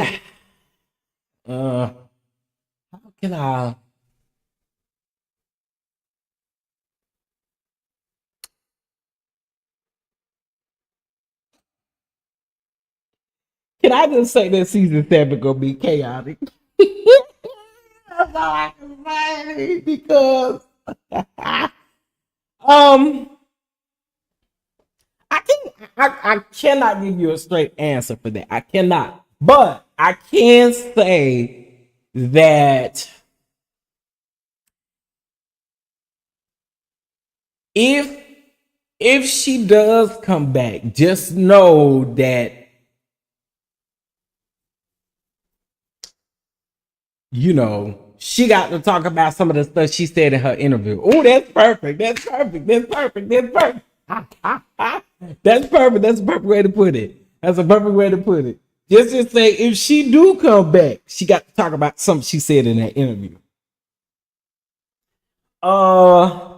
how can I? Can I just say that season seven gonna be chaotic? That's all I can say because um I cannot give you a straight answer for that. I cannot. But I can say that if if she does come back, just know that she got to talk about some of the stuff she said in her interview. Oh, that's perfect. That's perfect. That's perfect. That's perfect. That's perfect. That's a perfect way to put it. That's a perfect way to put it. Just to say, if she do come back, she got to talk about something she said in that interview. Uh,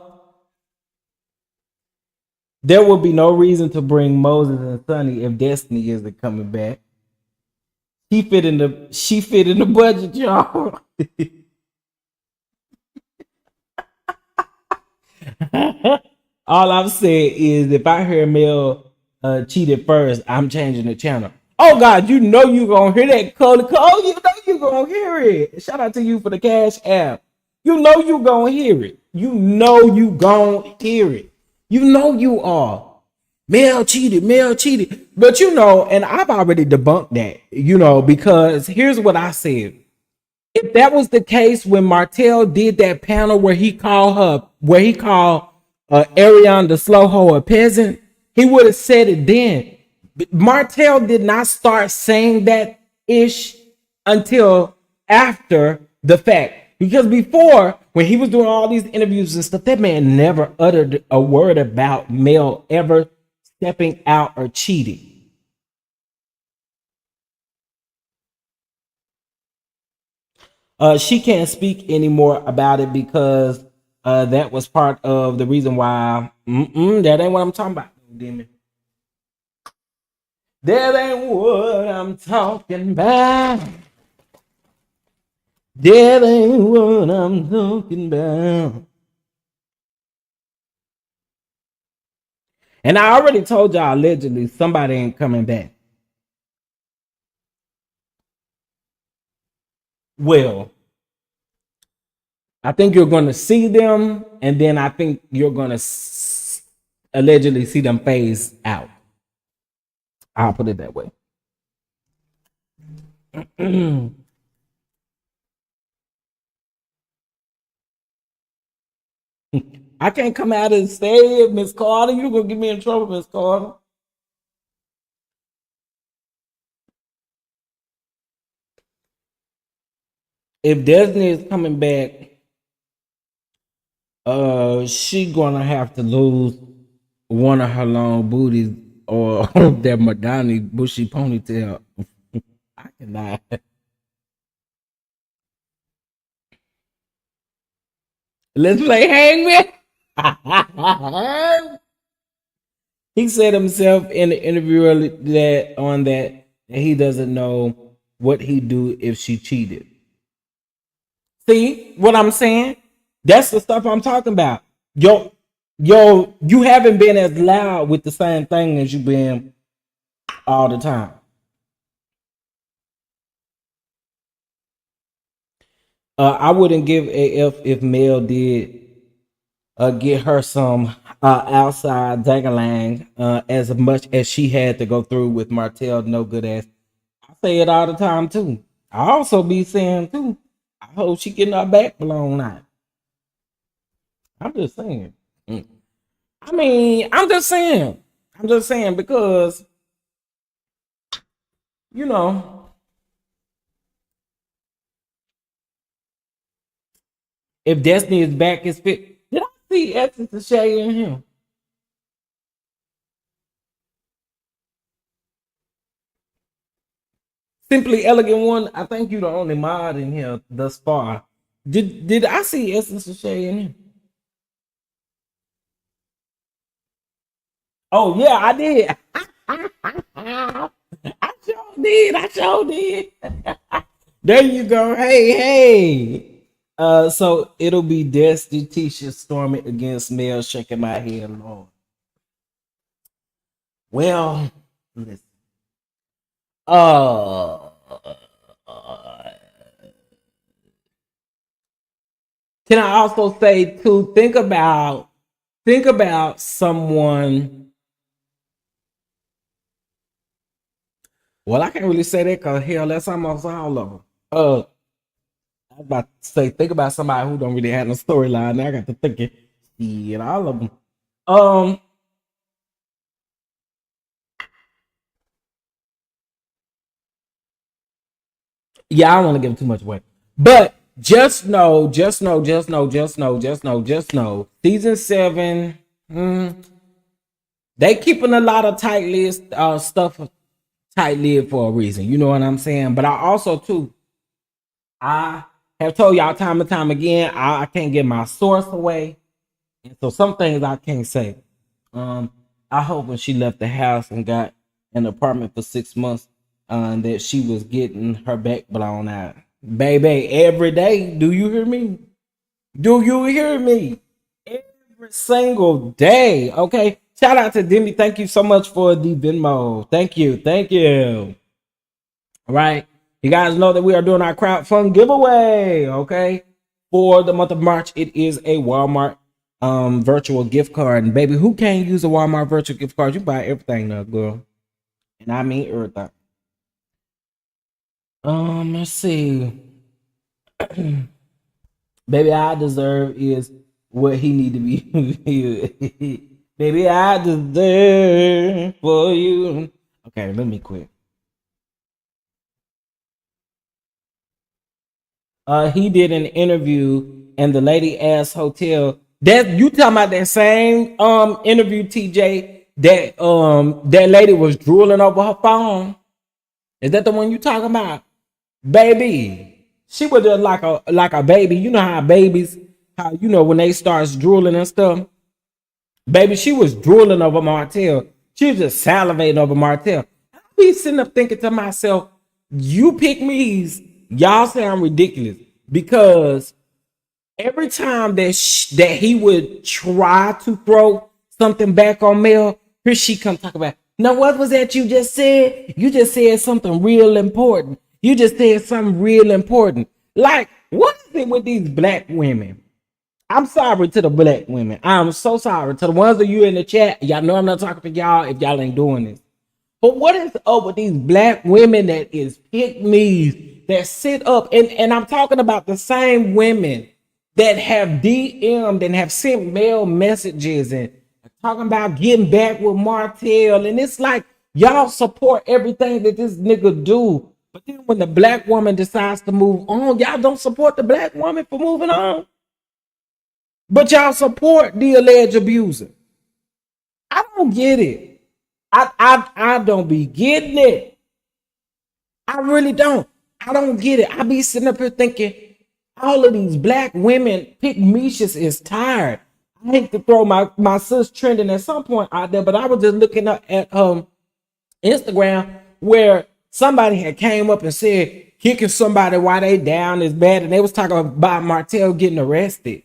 there will be no reason to bring Moses and Sonny if Destiny isn't coming back. She fit in the budget, y'all. All I'm saying is if I hear Mel cheated first, I'm changing the channel. Oh God, you know you gonna hear that, Cody. Oh, you know you gonna hear it. Shout out to you for the cash app. You know you gonna hear it. You know you gonna hear it. You know you are. Mel cheated, Mel cheated. But and I've already debunked that, because here's what I said. If that was the case when Martell did that panel where he called Ariane the slow hoe a peasant, he would have said it then. But Martell did not start saying that ish until after the fact. Because before, when he was doing all these interviews and stuff, that man never uttered a word about Mel ever stepping out or cheating. She can't speak anymore about it because that was part of the reason why. That ain't what I'm talking about. Damn it. That ain't what I'm talking about. That ain't what I'm talking about. And I already told y'all allegedly somebody ain't coming back. Well, I think you're going to see them, and then I think you're going to allegedly see them phase out. I'll put it that way. I can't come out and say it, Miss Carter. You gonna get me in trouble, Miss Carter. If Disney is coming back, she gonna have to lose one of her long booties or that Madonna bushy ponytail. I cannot. Let's play hangman. He said himself in the interview that he doesn't know what he'd do if she cheated. See what I'm saying? That's the stuff I'm talking about. You haven't been as loud with the same thing as you've been all the time. I wouldn't give a if Mel did get her some outside dangalang as much as she had to go through with Martell, no good ass. I say it all the time too. I also be saying too. I hope she getting her back blown out. I'm just saying. I mean, I'm just saying. I'm just saying because you know if Destiny is back, is fit. Did I see Essence of Shay in him? Simply Elegant One. I think you the only mod in here thus far. Did I see Essence of Shay in him? Oh yeah, I did. I sure did. I sure did. There you go. Hey, hey. So it'll be Destiny, Tisha, Stormy against Mel, shaking my head, Lord. Well, listen. Uh, can I also say to think about someone. Well, I can't really say that because hell, that's almost all of them. I was about to say, think about somebody who don't really have no storyline. Now I got to thinking, yeah, all of them. Um, yeah, I don't want to give too much away, but just know. Season 7, they keeping a lot of tight list stuff tight lid for a reason. You know what I'm saying? But I also too, I have told y'all time and time again, I can't get my source away. And so some things I can't say. Um, I hope when she left the house and got an apartment for 6 months, that she was getting her back blown out. Baby, every day. Do you hear me? Do you hear me? Every single day. Okay. Shout out to Demi. Thank you so much for the Venmo. Thank you. Thank you. All right. You guys know that we are doing our crowdfund giveaway. Okay. For the month of March, it is a Walmart virtual gift card. And baby, who can't use a Walmart virtual gift card? You buy everything now, girl. And I mean everything. Let's see. Baby, I deserve is what he need to be. Baby, I deserve for you. Okay, let me quit. He did an interview and the lady asked Hotel that you talking about that same interview, TJ, that lady was drooling over her phone. Is that the one you talking about? Baby, she was just like a baby. You know how babies, how you know when they starts drooling and stuff. Baby, she was drooling over Martell. She was just salivating over Martell. I be sitting up thinking to myself, you pick me's, y'all sound ridiculous because every time that he would try to throw something back on Mel, here she come talk about. Now, what was that you just said? You just said something real important. You just said something real important. Like, what is it with these black women? I'm sorry to the black women. I'm so sorry to the ones of you in the chat. Y'all know I'm not talking to y'all if y'all ain't doing this. But what is up with these black women that is pick me's that sit up and I'm talking about the same women that have DM'd and have sent mail messages and talking about getting back with Martell. And it's like y'all support everything that this nigga do. But then when the black woman decides to move on, y'all don't support the black woman for moving on. But y'all support the alleged abuser. I don't get it. I don't be getting it. I really don't. I don't get it. I be sitting up here thinking all of these black women pick Mishas is tired. I hate to throw my sis trending at some point out there, but I was just looking up at Instagram where somebody had came up and said kicking somebody while they down is bad, and they was talking about Martell getting arrested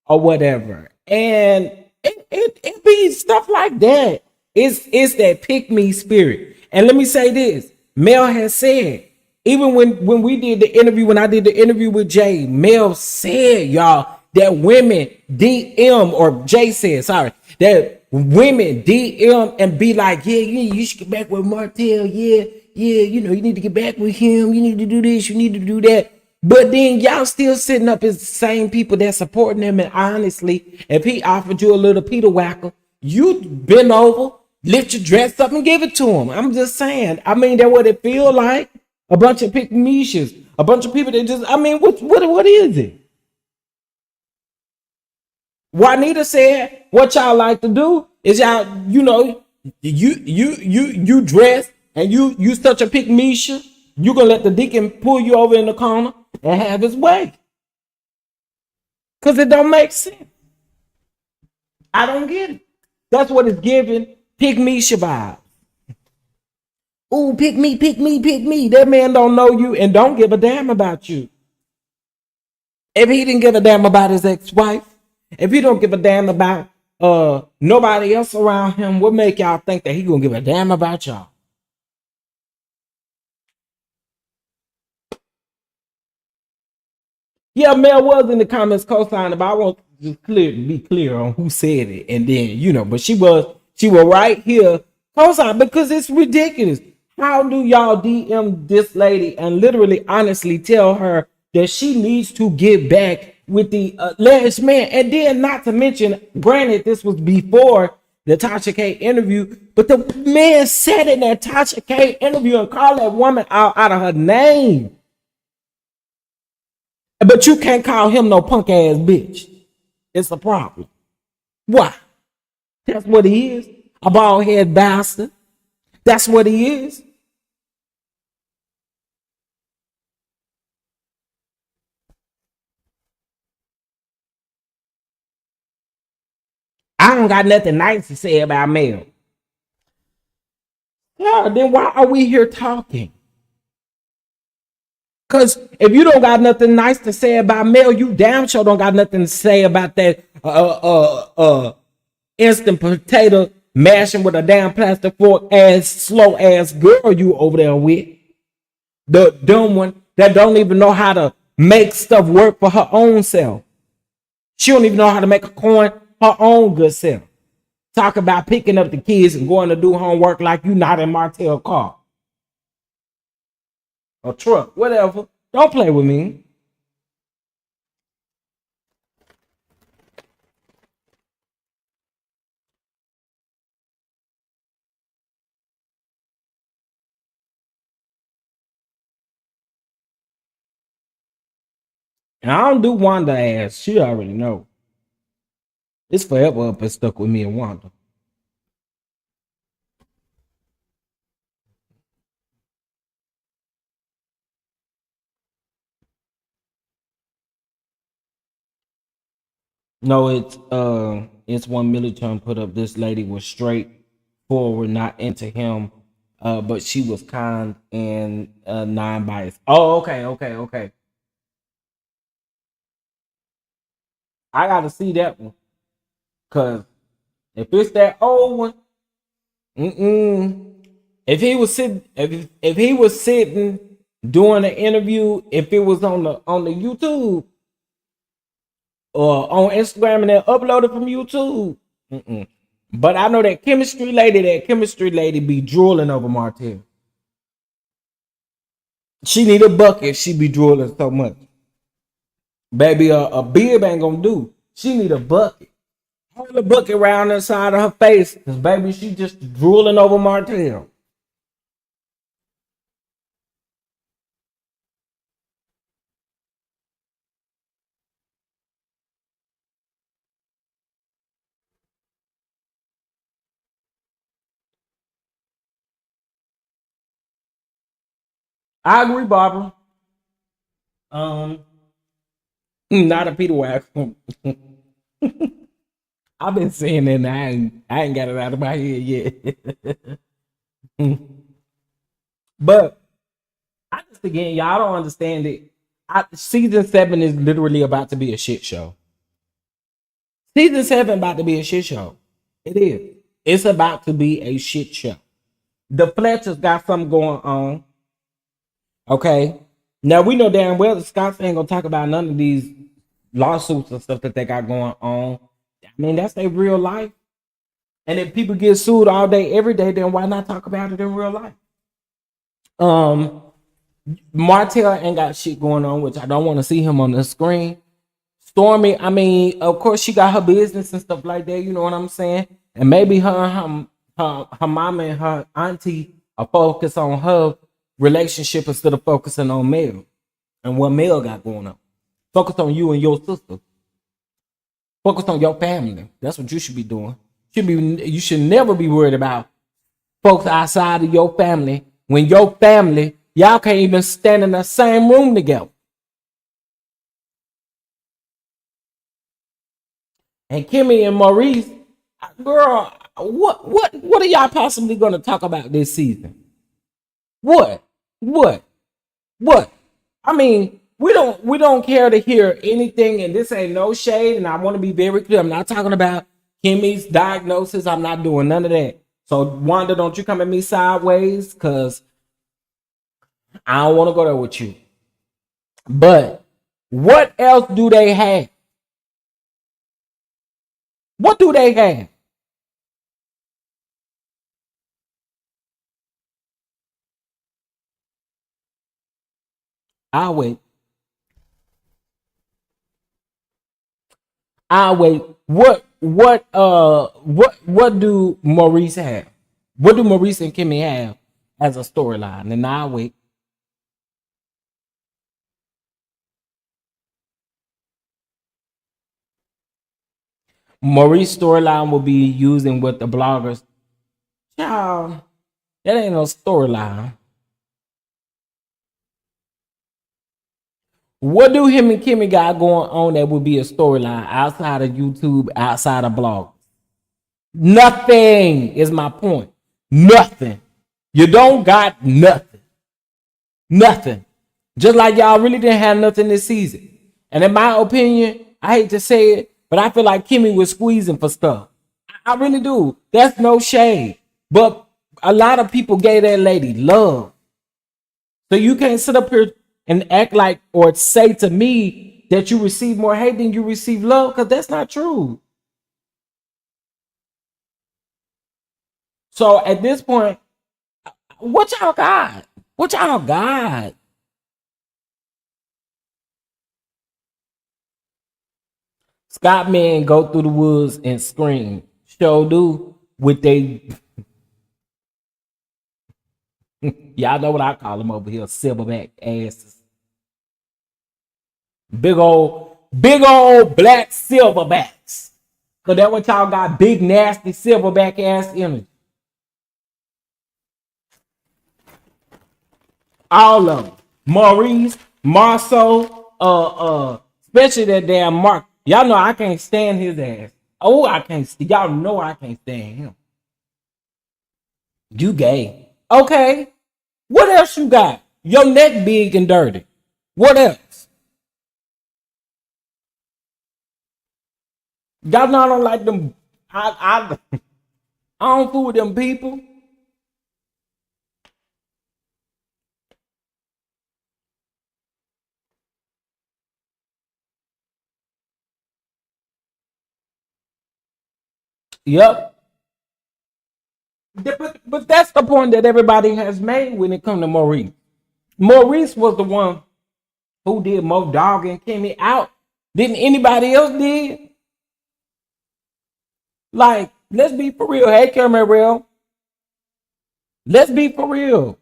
or whatever. And it be stuff like that. It's that pick me spirit. And let me say this: Mel has said, even when we did the interview, when I did the interview with Jay, Mel said, y'all, that women DM, or Jay said, sorry, that women DM and be like, yeah, you should get back with Martell, yeah, you know, you need to get back with him, you need to do this, you need to do that. But then y'all still sitting up as the same people that supporting him. And honestly, if he offered you a little Peter Whacker, you bend over, lift your dress up and give it to him. I'm just saying. I mean, that's what it feel like. A bunch of pick niches, a bunch of people that just, I mean, what is it? Juanita said, what y'all like to do is y'all, you know, you dress and you such a pick Misha, you gonna let the deacon pull you over in the corner and have his way. Cause it don't make sense. I don't get it. That's what it's giving. Pick Misha vibe. Ooh, pick me, pick me, pick me. That man don't know you and don't give a damn about you. If he didn't give a damn about his ex-wife, if he don't give a damn about nobody else around him, what make y'all think that he gonna give a damn about y'all? Yeah, Mel was in the comments co-signing, but I want to just be clear on who said it, and then you know, but she was right here co-signing because it's ridiculous. How do y'all DM this lady and literally, honestly tell her that she needs to get back with the alleged man? And then, not to mention, granted, this was before the Tasha K interview, but the man said in that Tasha K interview and called that woman out of her name. But you can't call him no punk ass bitch. It's a problem. Why? That's what he is. A bald head bastard. That's what he is. I don't got nothing nice to say about Mel. Yeah, then why are we here talking? Because if you don't got nothing nice to say about Mel, you damn sure don't got nothing to say about that instant potato mashing with a damn plastic fork ass slow ass girl you over there with. The dumb one that don't even know how to make stuff work for her own self. She don't even know how to make a coin her own good self. Talk about picking up the kids and going to do homework like you not in Martell car or truck, whatever. Don't play with me. And I don't do Wanda ass. She already know. It's forever up and stuck with me and Wanda. No, it's one military put up. This lady was straight forward, not into him, but she was kind and non-biased. Oh, okay. I gotta see that one. Cause if it's that old one, if he was sitting, if he was sitting doing the interview, if it was on the YouTube, on Instagram and then upload it from YouTube. Mm-mm. But I know that chemistry lady be drooling over Martell. She need a bucket. She be drooling so much. Baby, a bib ain't gonna do. She need a bucket. Hold a bucket around the side of her face. Cause baby, she just drooling over Martell. I agree, Barbara. Um, not a Peter Wagon. I've been saying that and I ain't got it out of my head yet. But I just again, y'all don't understand it. Season 7 is literally about to be a shit show. Season 7 about to be a shit show. It is. It's about to be a shit show. The Fletchers got something going on. Okay. Now we know damn well the Scots ain't gonna talk about none of these lawsuits and stuff that they got going on. I mean, that's their real life. And if people get sued all day, every day, then why not talk about it in real life? Um, Martell ain't got shit going on, which I don't want to see him on the screen. Stormy, I mean, of course, she got her business and stuff like that. You know what I'm saying? And maybe her mama and her auntie are focused on her relationship instead of focusing on Mel and what Mel got going on. Focus on you and your sister. Focus on your family. That's what you should be doing. You should never be worried about folks outside of your family when your family y'all can't even stand in the same room together. And Kimmy and Maurice, girl, what are y'all possibly going to talk about this season? What? What? What? I mean, we don't care to hear anything, and this ain't no shade. And I want to be very clear. I'm not talking about Kimmy's diagnosis. I'm not doing none of that. So Wanda, don't you come at me sideways, cause I don't want to go there with you. But what else do they have? What do they have? I'll wait. I'll wait. What do Maurice have? What do Maurice and Kimmy have as a storyline? And I'll wait. Maurice storyline will be using what the bloggers. Child, that ain't no storyline. What do him and Kimmy got going on that would be a storyline outside of YouTube, outside of blog? Nothing is my point. Nothing. You don't got nothing. Nothing. Just like y'all really didn't have nothing this season. And in my opinion, I hate to say it, but I feel like Kimmy was squeezing for stuff. I really do. That's no shade. But a lot of people gave that lady love. So you can't sit up here and act like or say to me that you receive more hate than you receive love, because that's not true. So at this point, what y'all got? What y'all got? Scott men go through the woods and scream. Show do with they y'all know what I call them over here, silverback asses. Big old black silverbacks. Cause that what y'all got, big nasty silverback ass energy. All of them. Maurice, Marceau, especially that damn Mark. Y'all know I can't stand his ass. Oh, I can't. Y'all know I can't stand him. You gay. Okay. What else you got? Your neck big and dirty. What else? Y'all know I don't like them. I don't fool with them people. Yep. But that's the point that everybody has made when it comes to Maurice. Maurice was the one who did Mo Dog and Kimmy out. Didn't anybody else did? Like, let's be for real. Hey, Cameron, let's be for real.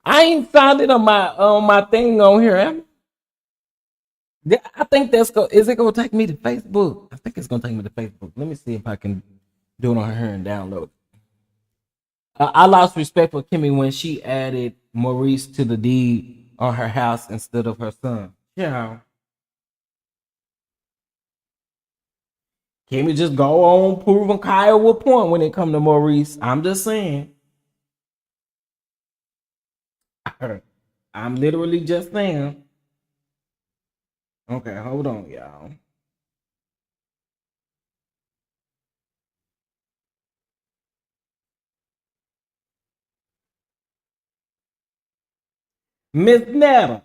I ain't found it on my thing on here. I think that's go. Is it gonna take me to Facebook? I think it's gonna take me to Facebook. Let me see if I can do it on here and download it. I lost respect for Kimmy when she added Maurice to the deed on her house instead of her son. Yeah, Kimmy just go on proving Kyle a point when it come to Maurice. I'm just saying. I'm literally just saying. Okay, hold on, y'all. Miss Netta,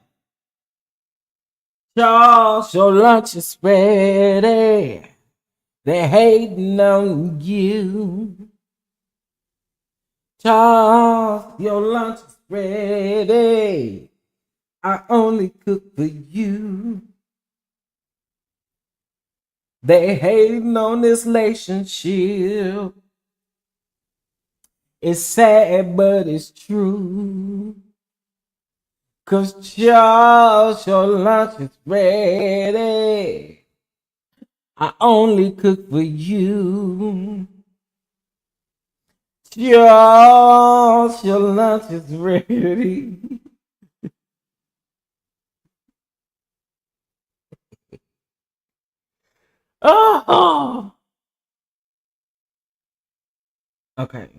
Charles, your lunch is ready. They're hating on you. Charles, your lunch is ready. I only cook for you. They hating on this relationship. It's sad, but it's true. Cause Charles, your lunch is ready. I only cook for you. Charles, your lunch is ready. Oh, okay.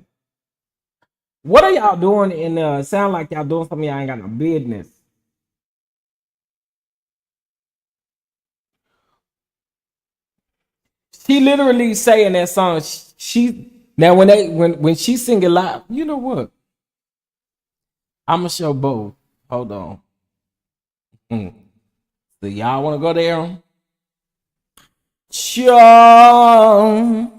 What are y'all doing? And sound like y'all doing something y'all ain't got no business. She literally saying that song. She now when she sing it live, you know what? I'ma show both. Hold on. Mm. So y'all want to go there? Sure,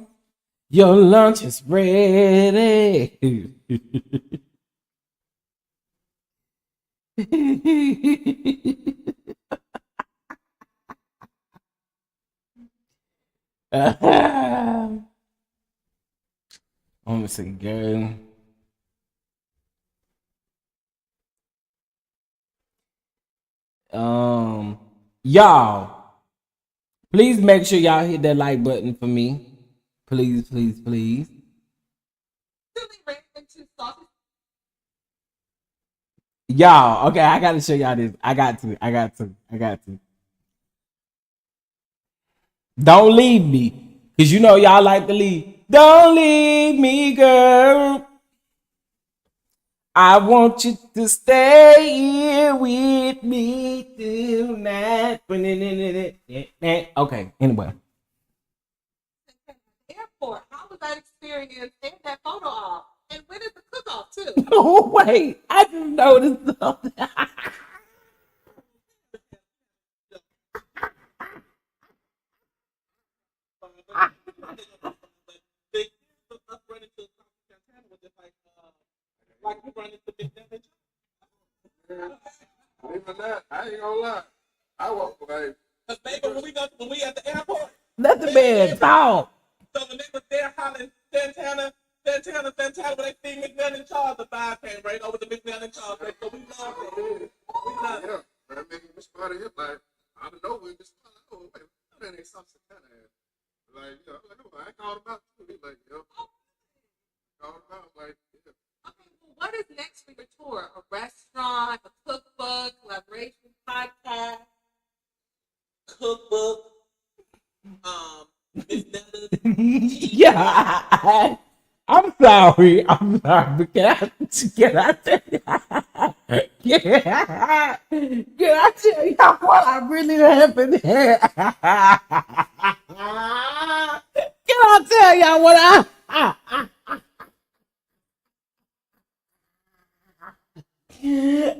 your lunch is ready. Let me see, girl. Um, y'all, please make sure y'all hit that like button for me. Please, please, please. Y'all, okay, I gotta show y'all this. I got to. Don't leave me. Cause you know y'all like to leave. Don't leave me, girl. I want you to stay here with me tonight. Okay, anyway. Airport. How was that experience and that photo op? And when is the cook off too? Oh wait, I just noticed something. Even that, I ain't gonna lie. I walk away. Cause baby, when we at the airport, Let the man talk. so when they was there hollering Santana, when they see McMahon and Charles, the vibe came right over to McMahon and Charles. Like, so we love it. We love it. Yeah, that made me spotted him like, I don't know, we just oh wait, that ain't some Santana ass. Like, yeah, I'm like, oh, I called him out too. He's like, yeah, called him out. Like, yeah. Okay, well, what is next for your tour? A restaurant, a cookbook, collaboration, podcast, cookbook, Miss Netta's. Yeah, I'm sorry, but can I tell you? Can I tell y'all what I really happened here? Can I tell y'all what I Yeah.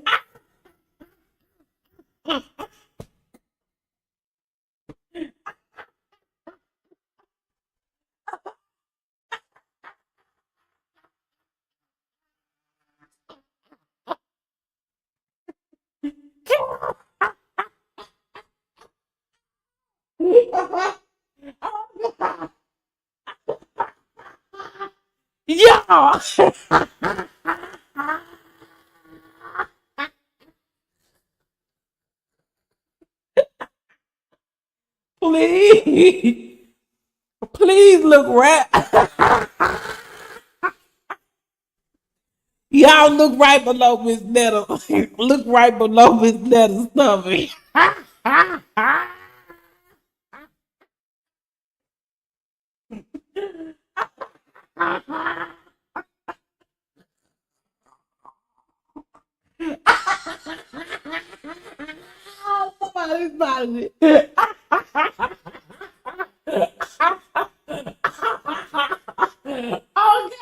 Please. Please look right. Y'all look right below Miss Netta. Look right below Miss Netta's stomach. Somebody's body. Oh God.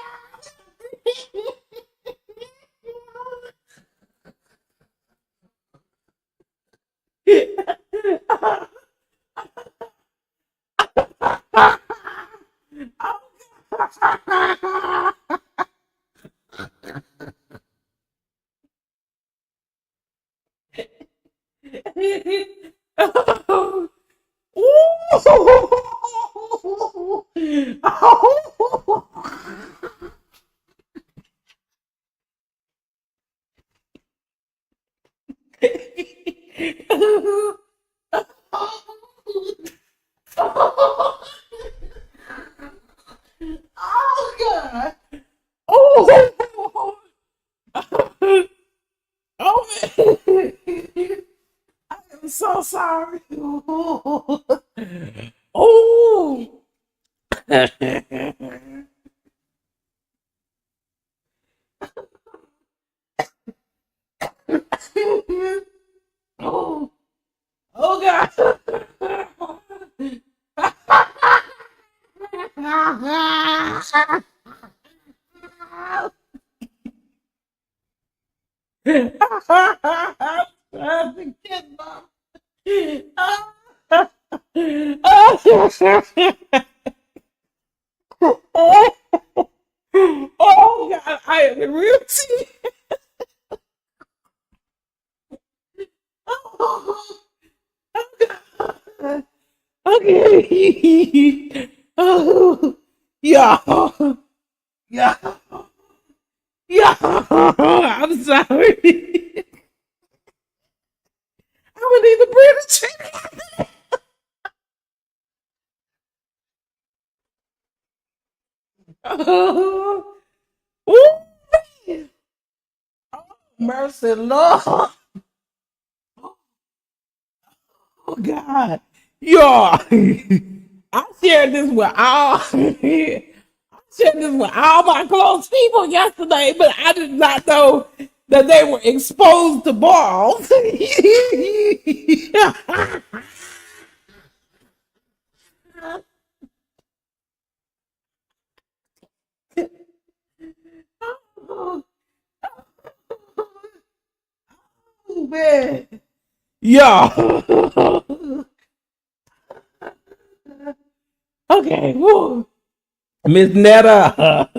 Oh God! Oh, oh man! I'm so sorry. Oh, oh, oh God! I'm trying to get my. Oh God, I am in real tea. Oh, God. Okay. Oh, yeah. Yeah. Yeah. I'm sorry. I would need to bring the chicken. Oh, ooh, mercy, Lord. Oh God, yo, I shared this with all. I shared this with all my close people yesterday, but I did not know that they were exposed to balls. Oh man, yo. Okay, woo. Miss Netta.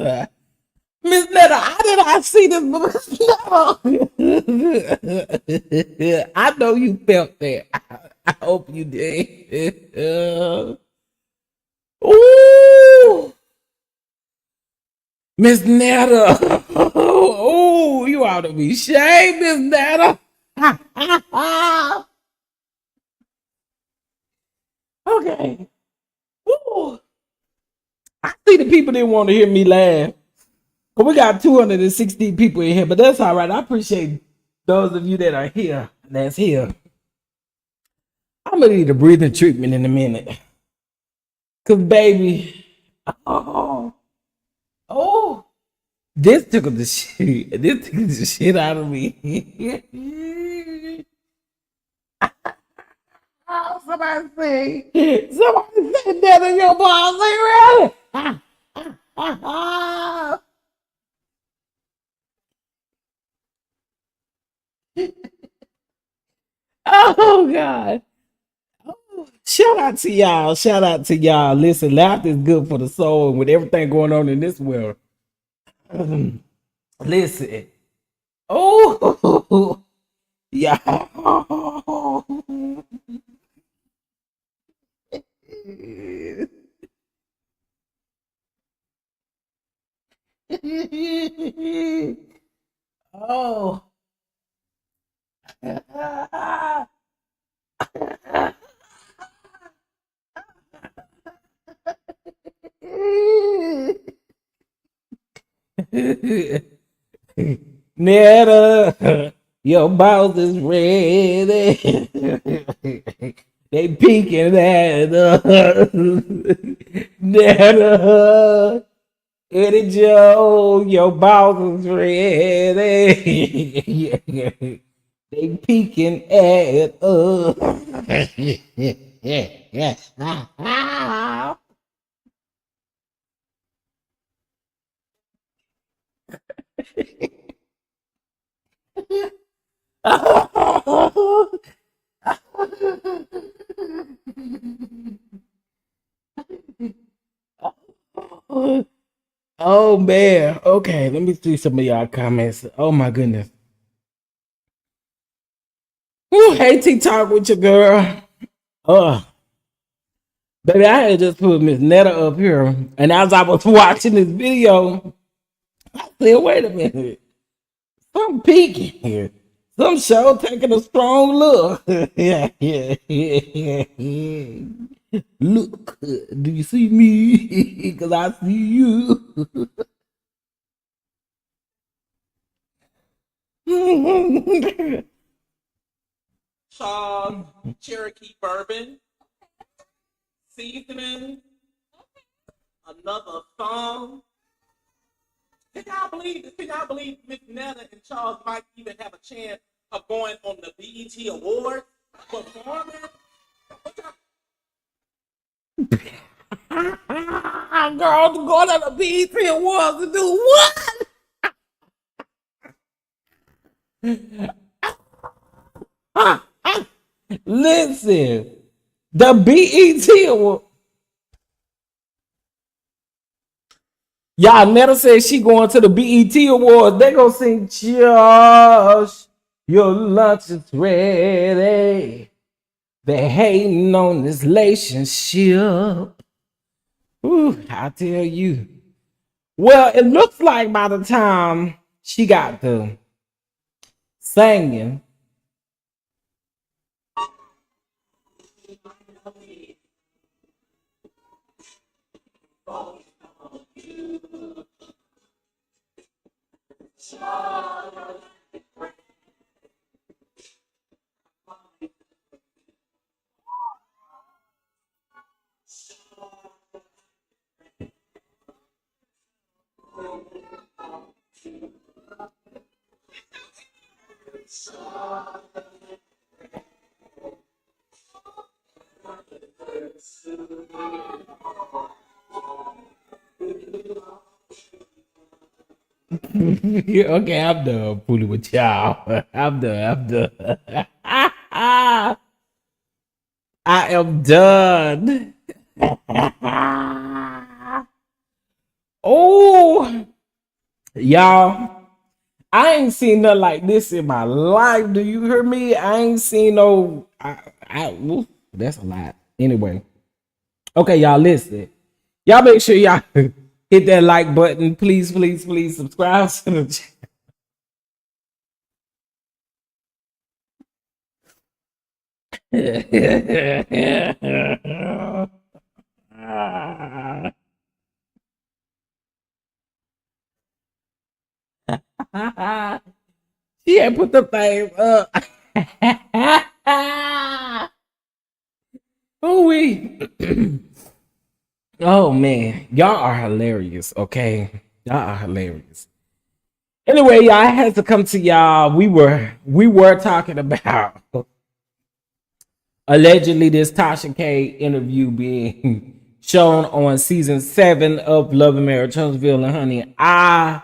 Miss Netta, how did I see this? Miss Netta? I know you felt that. I hope you did. Ooh, Miss Netta. Oh, you ought to be ashamed, Miss Netta. Okay. Ooh. I see the people didn't want to hear me laugh. But we got 260 people in here, but that's all right. I appreciate those of you that are here. That's here. I'm gonna need a breathing treatment in a minute. Cause baby, oh, oh, this took the shit. This took the shit out of me. Oh, somebody say that in your balls, ain't really? Oh God. Shout out to y'all. Shout out to y'all. Listen, laughter is good for the soul and with everything going on in this world. Listen. Oh yeah. Oh. Netta, your mouth is ready. They peeking at us. Netta, Eddie Joe, your mouth is ready. They peeking at us. Oh man. Okay, let me see some of y'all comments. Oh my goodness. Woo, hey TikTok with your girl. Uh baby, I had just put Miss Netta up here. And as I was watching this video, I said, wait a minute. Some peeking here. Some show taking a strong look. Yeah. Look, do you see me? Because I see you. Charles, Cherokee bourbon, seasoning, another song. Can y'all believe this? Can y'all believe Miss Netta and Charles might even have a chance of going on the BET Awards performing? Girl, going to the BET Awards to do what? Listen, the BET Award. Y'all Netta said she going to the BET Awards. They gonna sing Josh, your lunch is ready. They hating on this relationship. Ooh, I tell you. Well, it looks like by the time she got to singing, okay, I'm done fooling with y'all. I'm done. I am done. Oh, y'all, I ain't seen nothing like this in my life. Do you hear me? I ain't seen no. Oof, that's a lot. Anyway, okay, y'all, listen. Y'all make sure y'all hit that like button. Please, please, please subscribe to the channel. She ain't put the thing up. Oh, oh man, y'all are hilarious. Okay, y'all are hilarious. Anyway, y'all, I had to come to y'all. We were talking about allegedly this Tasha K interview being shown on season 7 of Love and Marriage Huntsville. And honey, I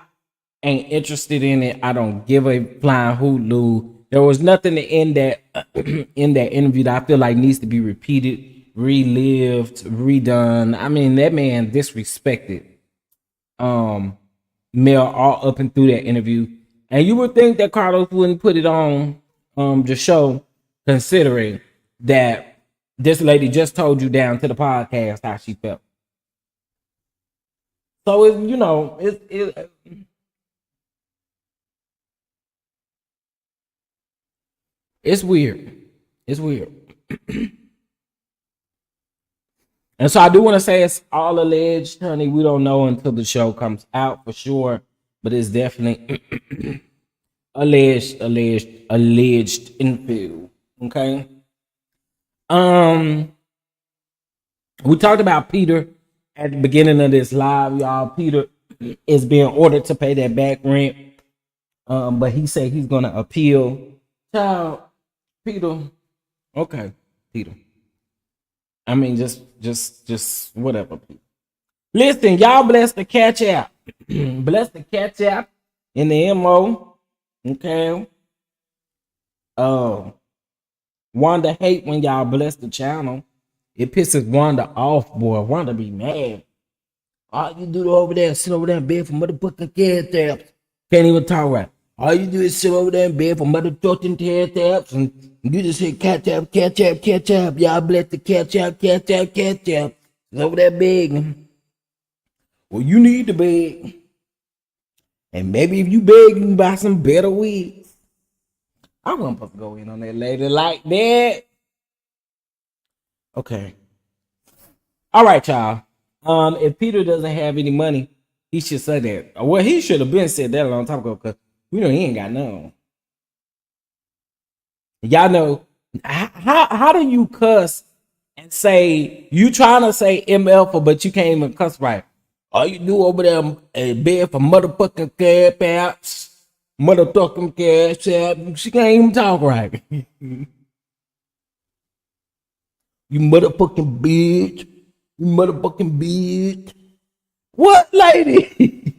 ain't interested in it. I don't give a flying Hulu. There was nothing in that in that interview that I feel like needs to be repeated, relived, redone. I mean, that man disrespected Mel all up and through that interview. And you would think that Carlos wouldn't put it on the show, considering that this lady just told you down to the podcast how she felt. So it's weird. It's weird. And so I do want to say it's all alleged, honey. We don't know until the show comes out for sure, but it's definitely alleged info. Okay. We talked about Peter at the beginning of this live, y'all. Peter is being ordered to pay that back rent. But he said he's gonna appeal. Child, Peter. Okay, Peter. I mean, just whatever. Listen, y'all bless the catch app. Bless the catch app in the MO. Okay. Wanda hate when y'all bless the channel. It pisses Wanda off, boy. Wanda be mad. All you do over there, sit over there in bed for motherfucking care taps. Can't even talk right. All you do is sit over there in bed for motherfucking care taps, and you just say catch up, catch up, catch up. Y'all bless the catch up, catch up, catch up. It's over there begging. Well, you need to beg. And maybe if you beg, you can buy some better wigs. I wasn't supposed to go in on that lady like that. Okay. All right, y'all. If Peter doesn't have any money, he should say that. Well, he should have been said that a long time ago, because we know he ain't got none. Y'all know how do you cuss and say you trying to say MF, but you can't even cuss right? All you do over there is beg for motherfucking cash apps, motherfucking cash app. She can't even talk right. You motherfucking bitch. You motherfucking bitch. What, lady?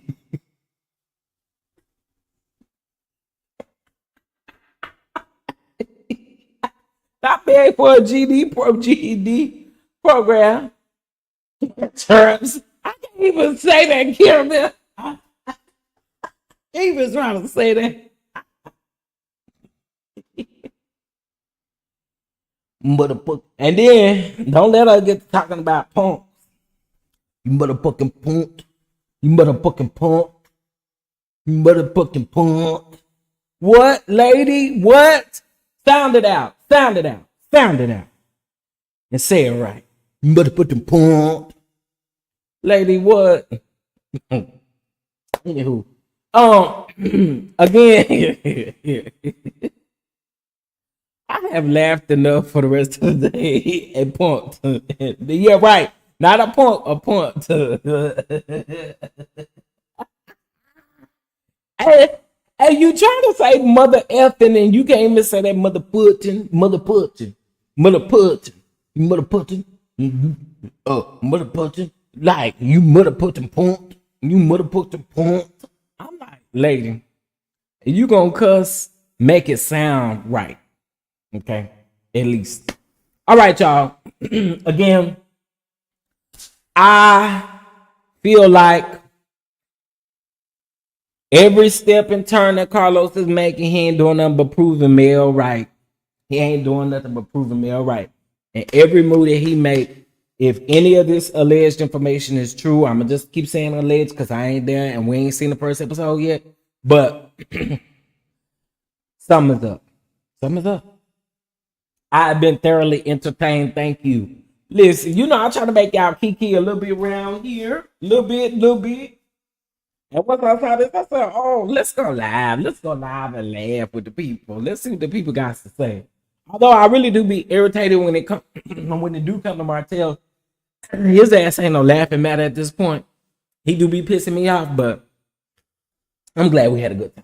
Not bad for a GED program. Terms. I can't even say that, Karen. He was trying to say that. Motherfucker. And then don't let her get talking about punk. You motherfucking punk. You motherfucking punk. You motherfucking punk. What, lady? What? Sound it out. Sound it out. Sound it out. And say it right. You motherfucking punk. Lady, what? Anywho. Again. I have laughed enough for the rest of the day and punked. Yeah, right. Not a punk, a punked. Hey, you trying to say mother effing and you can't even say that mother putin, mother putin, mother putin, you mother putin, mother putin, like you mother putin punked, you mother putin punked. I'm like, lady, you gonna cuss, make it sound right. Okay, at least. All right, y'all. Again, I feel like every step and turn that Carlos is making, he ain't doing nothing but proving Mel right. He ain't doing nothing but proving Mel right. And every move that he make, if any of this alleged information is true, I'm gonna just keep saying alleged because I ain't there and we ain't seen the first episode yet. But something's up. Something's up. I've been thoroughly entertained. Thank you. Listen, you know, I try to make y'all kiki a little bit around here. Little bit. And once I saw this, I said, oh, let's go live. Let's go live and laugh with the people. Let's see what the people got to say. Although I really do be irritated when it come when it do come to Martell. His ass ain't no laughing matter at this point. He do be pissing me off, but I'm glad we had a good time.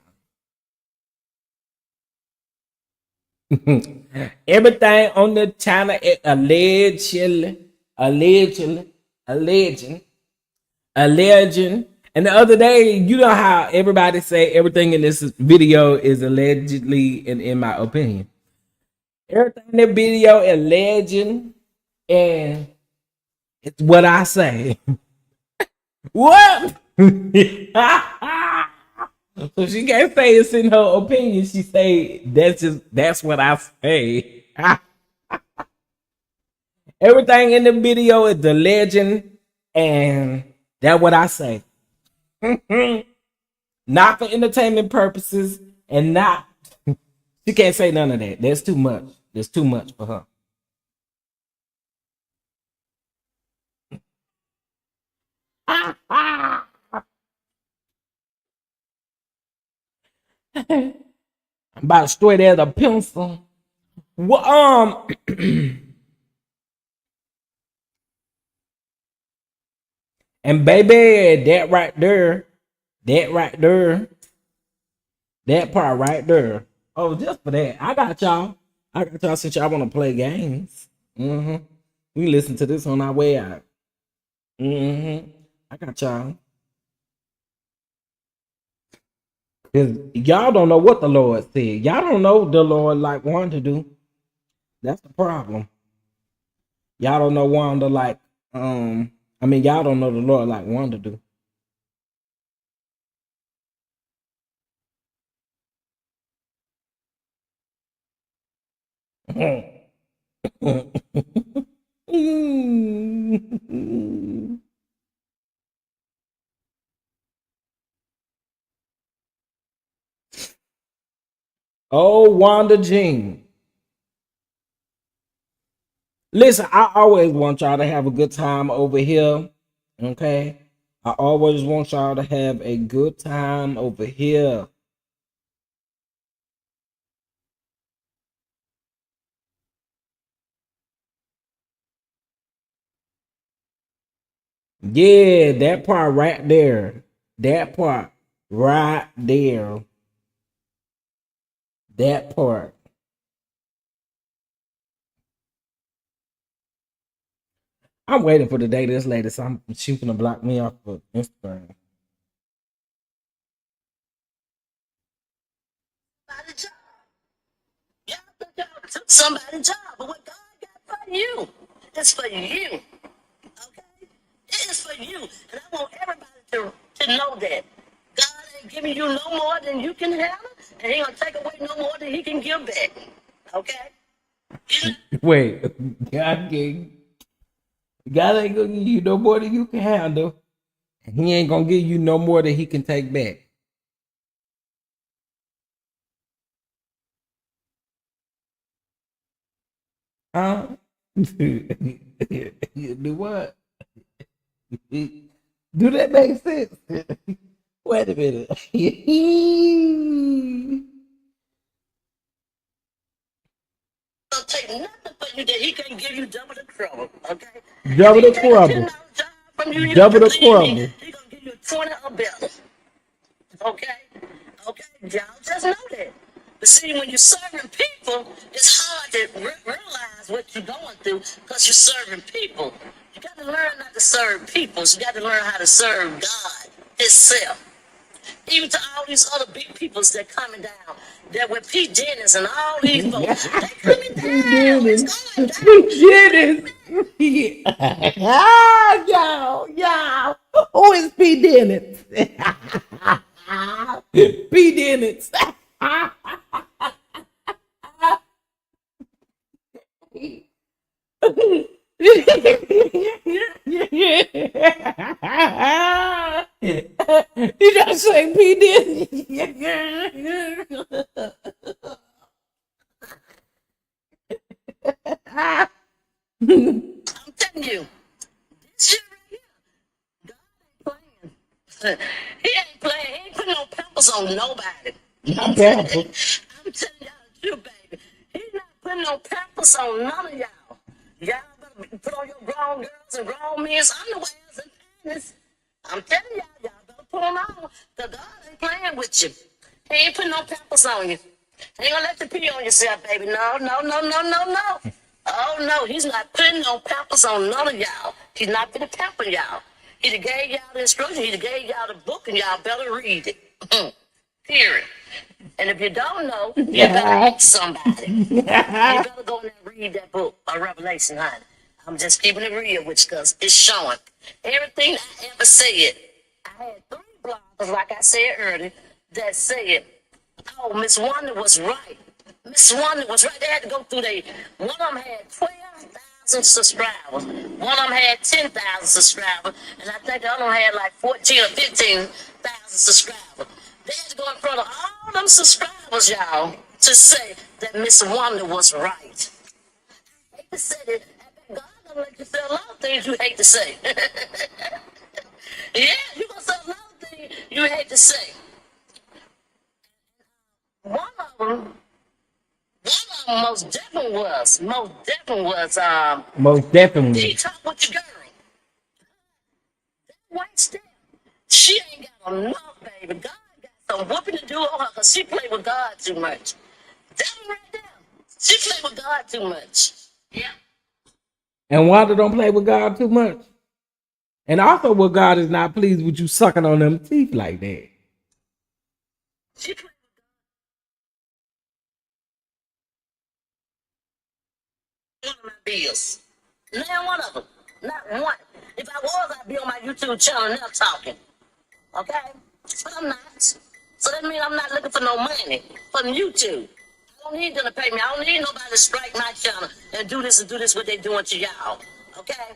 Everything on the channel is alleged, and And the other day, you know how everybody say everything in this video is allegedly and in my opinion. Everything in the video is legend and it's what I say. What? So she can't say it's in her opinion. She say that's what I say. Everything in the video is the legend, and that's what I say. Not for entertainment purposes, and not she can't say none of that. That's too much. That's too much for her. I'm about straight as a pencil. Well, and baby, that right there, that part right there. Oh, just for that, I got y'all. I got y'all since y'all want to play games. Mm-hmm. We listen to this on our way out. Mm-hmm. I got y'all. Cause y'all don't know what the Lord said. Y'all don't know what the Lord like wanted to do. That's the problem. Y'all don't know Wanda like I mean y'all don't know the Lord like Wanda do. Oh, Wanda Jean. Listen, I always want y'all to have a good time over here. Okay. I always want y'all to have a good time over here. Yeah, that part right there. That part right there. That part. I'm waiting for the day this lady, so I'm she's gonna block me off of Instagram. Somebody's job. Yeah, y'all took somebody's job, but what God got for you, it's for you. Okay? It is for you. And I want everybody to know that. God ain't giving you no more than you can handle, and He gonna take away no more than He can give back. Okay? Wait, God ain't gonna give you no more than you can handle, and He ain't gonna give you no more than He can take back. Huh? You do what? Do that make sense? Wait a minute. Don't take nothing from you that He can give you double the trouble. Okay? If Double He the take a crumble. $10 job from you, you Double the believe me, crumble. He gonna give you 20 or better. Okay? Okay? Y'all just know that. But see, when you're serving people, it's hard to realize what you're going through because you're serving people. You got to learn not to serve people. You got to learn how to serve God Himself. Even to all these other big peoples that coming down, that with Pete Dennis and all these folks, they coming P. down. It's Dennis. going P. down. Dennis. Y'all. Who is P. Dennis? P. Dennis. You just say P. Dennis. I'm telling you, this shit right here, God ain't playing. He ain't playing. He ain't putting no peppers on nobody. Not bad. I'm telling y'all the truth, baby. He's not putting no peppers on none of y'all. Y'all better put on your grown girls and grown men's underwears and panties. I'm telling y'all better put them on. Because God ain't playing with you. He ain't putting no peppers on you. He ain't gonna let you pee on yourself, baby. No, no, no, no, no, no. Oh no, he's not putting no peppers on none of y'all. He's not gonna pamper y'all. He done gave y'all the instruction. He done gave y'all the book, and y'all better read it. Period. And if you don't know, you better ask somebody. You better go in there and read that book of Revelation, honey. I'm just keeping it real with you because it's showing. Everything I ever said, I had 3 bloggers, like I said earlier, that said, oh, Miss Wonder was right. Miss Wonder was right. They had to go through one of them had 12,000 subscribers. One of them had 10,000 subscribers. And I think the other one had like 14 or 15,000 subscribers. They had to go in front of all them subscribers, y'all, to say that Miss Wonder was right. I hate to say that. God gonna let you say a lot of things you hate to say. Yeah, you gonna say a lot of things you hate to say. One of them most definitely was, Most he definitely. talked with your girl. That white step. She ain't got enough, baby. God got some whooping to do on her because she played with God too much. That one right there. She played with God too much. Yeah. And Wanda don't play with God too much. And also, what God is not pleased with you sucking on them teeth like that. She played with one of my bills. Not one of them. Not one. If I was, I'd be on my YouTube channel now talking. Okay? But I'm not. So that means I'm not looking for no money from YouTube. I don't need them to pay me. I don't need nobody to strike my channel and do this what they doing to y'all. Okay?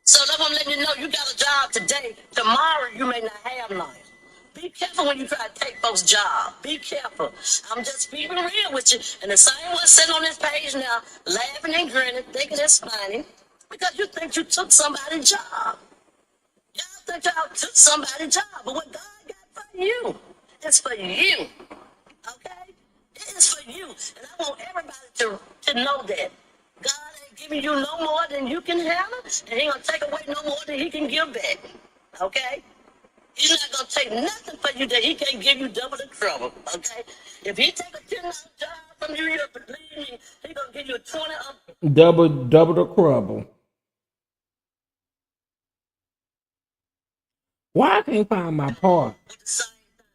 So that's what I'm letting you know. You got a job today. Tomorrow you may not have none. Be careful when you try to take folks' job. Be careful. I'm just being real with you. And the same one sitting on this page now, laughing and grinning, thinking it's funny, because you think you took somebody's job. Y'all think y'all took somebody's job, but what God got for you, it's for you. Okay? It is for you. And I want everybody to know that. God ain't giving you no more than you can handle, and he ain't gonna take away no more than he can give back. Okay? He's not gonna take nothing from you that he can't give you double the trouble. Okay? If he take a $10 job from you, believe me, he gonna give you a 20 up. Double the crumble. Why I can't find my part? With the same thing.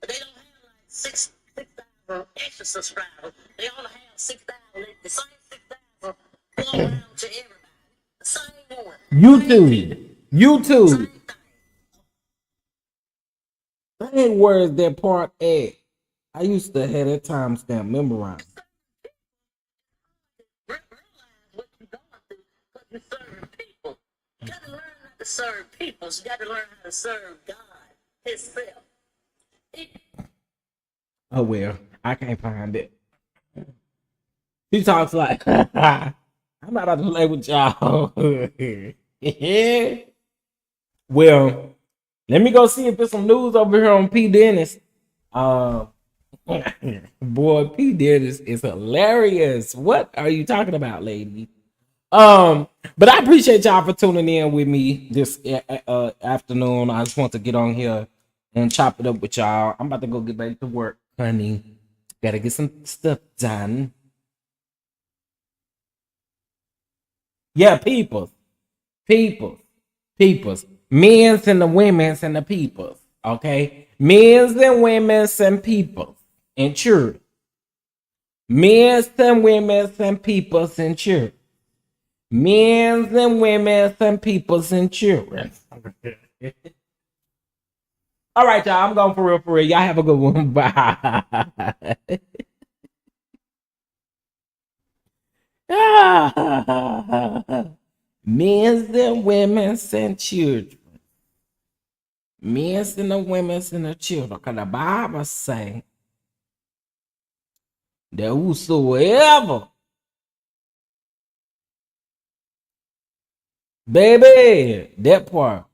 Okay? They don't have like 6,000 extra subscribers. They only have 6,000. The same 6,000 go around to everybody. The same one. YouTube. Dang, where is that part at? I used to have that timestamp memorized. Realize what you're going through because you're serving people. You got to learn how to serve people. You got to learn how to serve God Himself. Oh well, I can't find it. He talks like I'm not about to play with y'all. Well, let me go see if there's some news over here on P. Dennis. Boy, P. Dennis is hilarious. What are you talking about, lady? But I appreciate y'all for tuning in with me this afternoon. I just want to get on here and chop it up with y'all. I'm about to go get back to work, honey. Gotta get some stuff done. Yeah, people. Men's and the women's and the peoples. Okay? Men's and women's and peoples and children. Men's and women's and peoples and children. Men's and women's and peoples and children. All right, y'all. I'm going for real. Y'all have a good one. Bye. Men's and women's and children. Men's and the women's and the children. Because the Bible say that whosoever, baby, that part,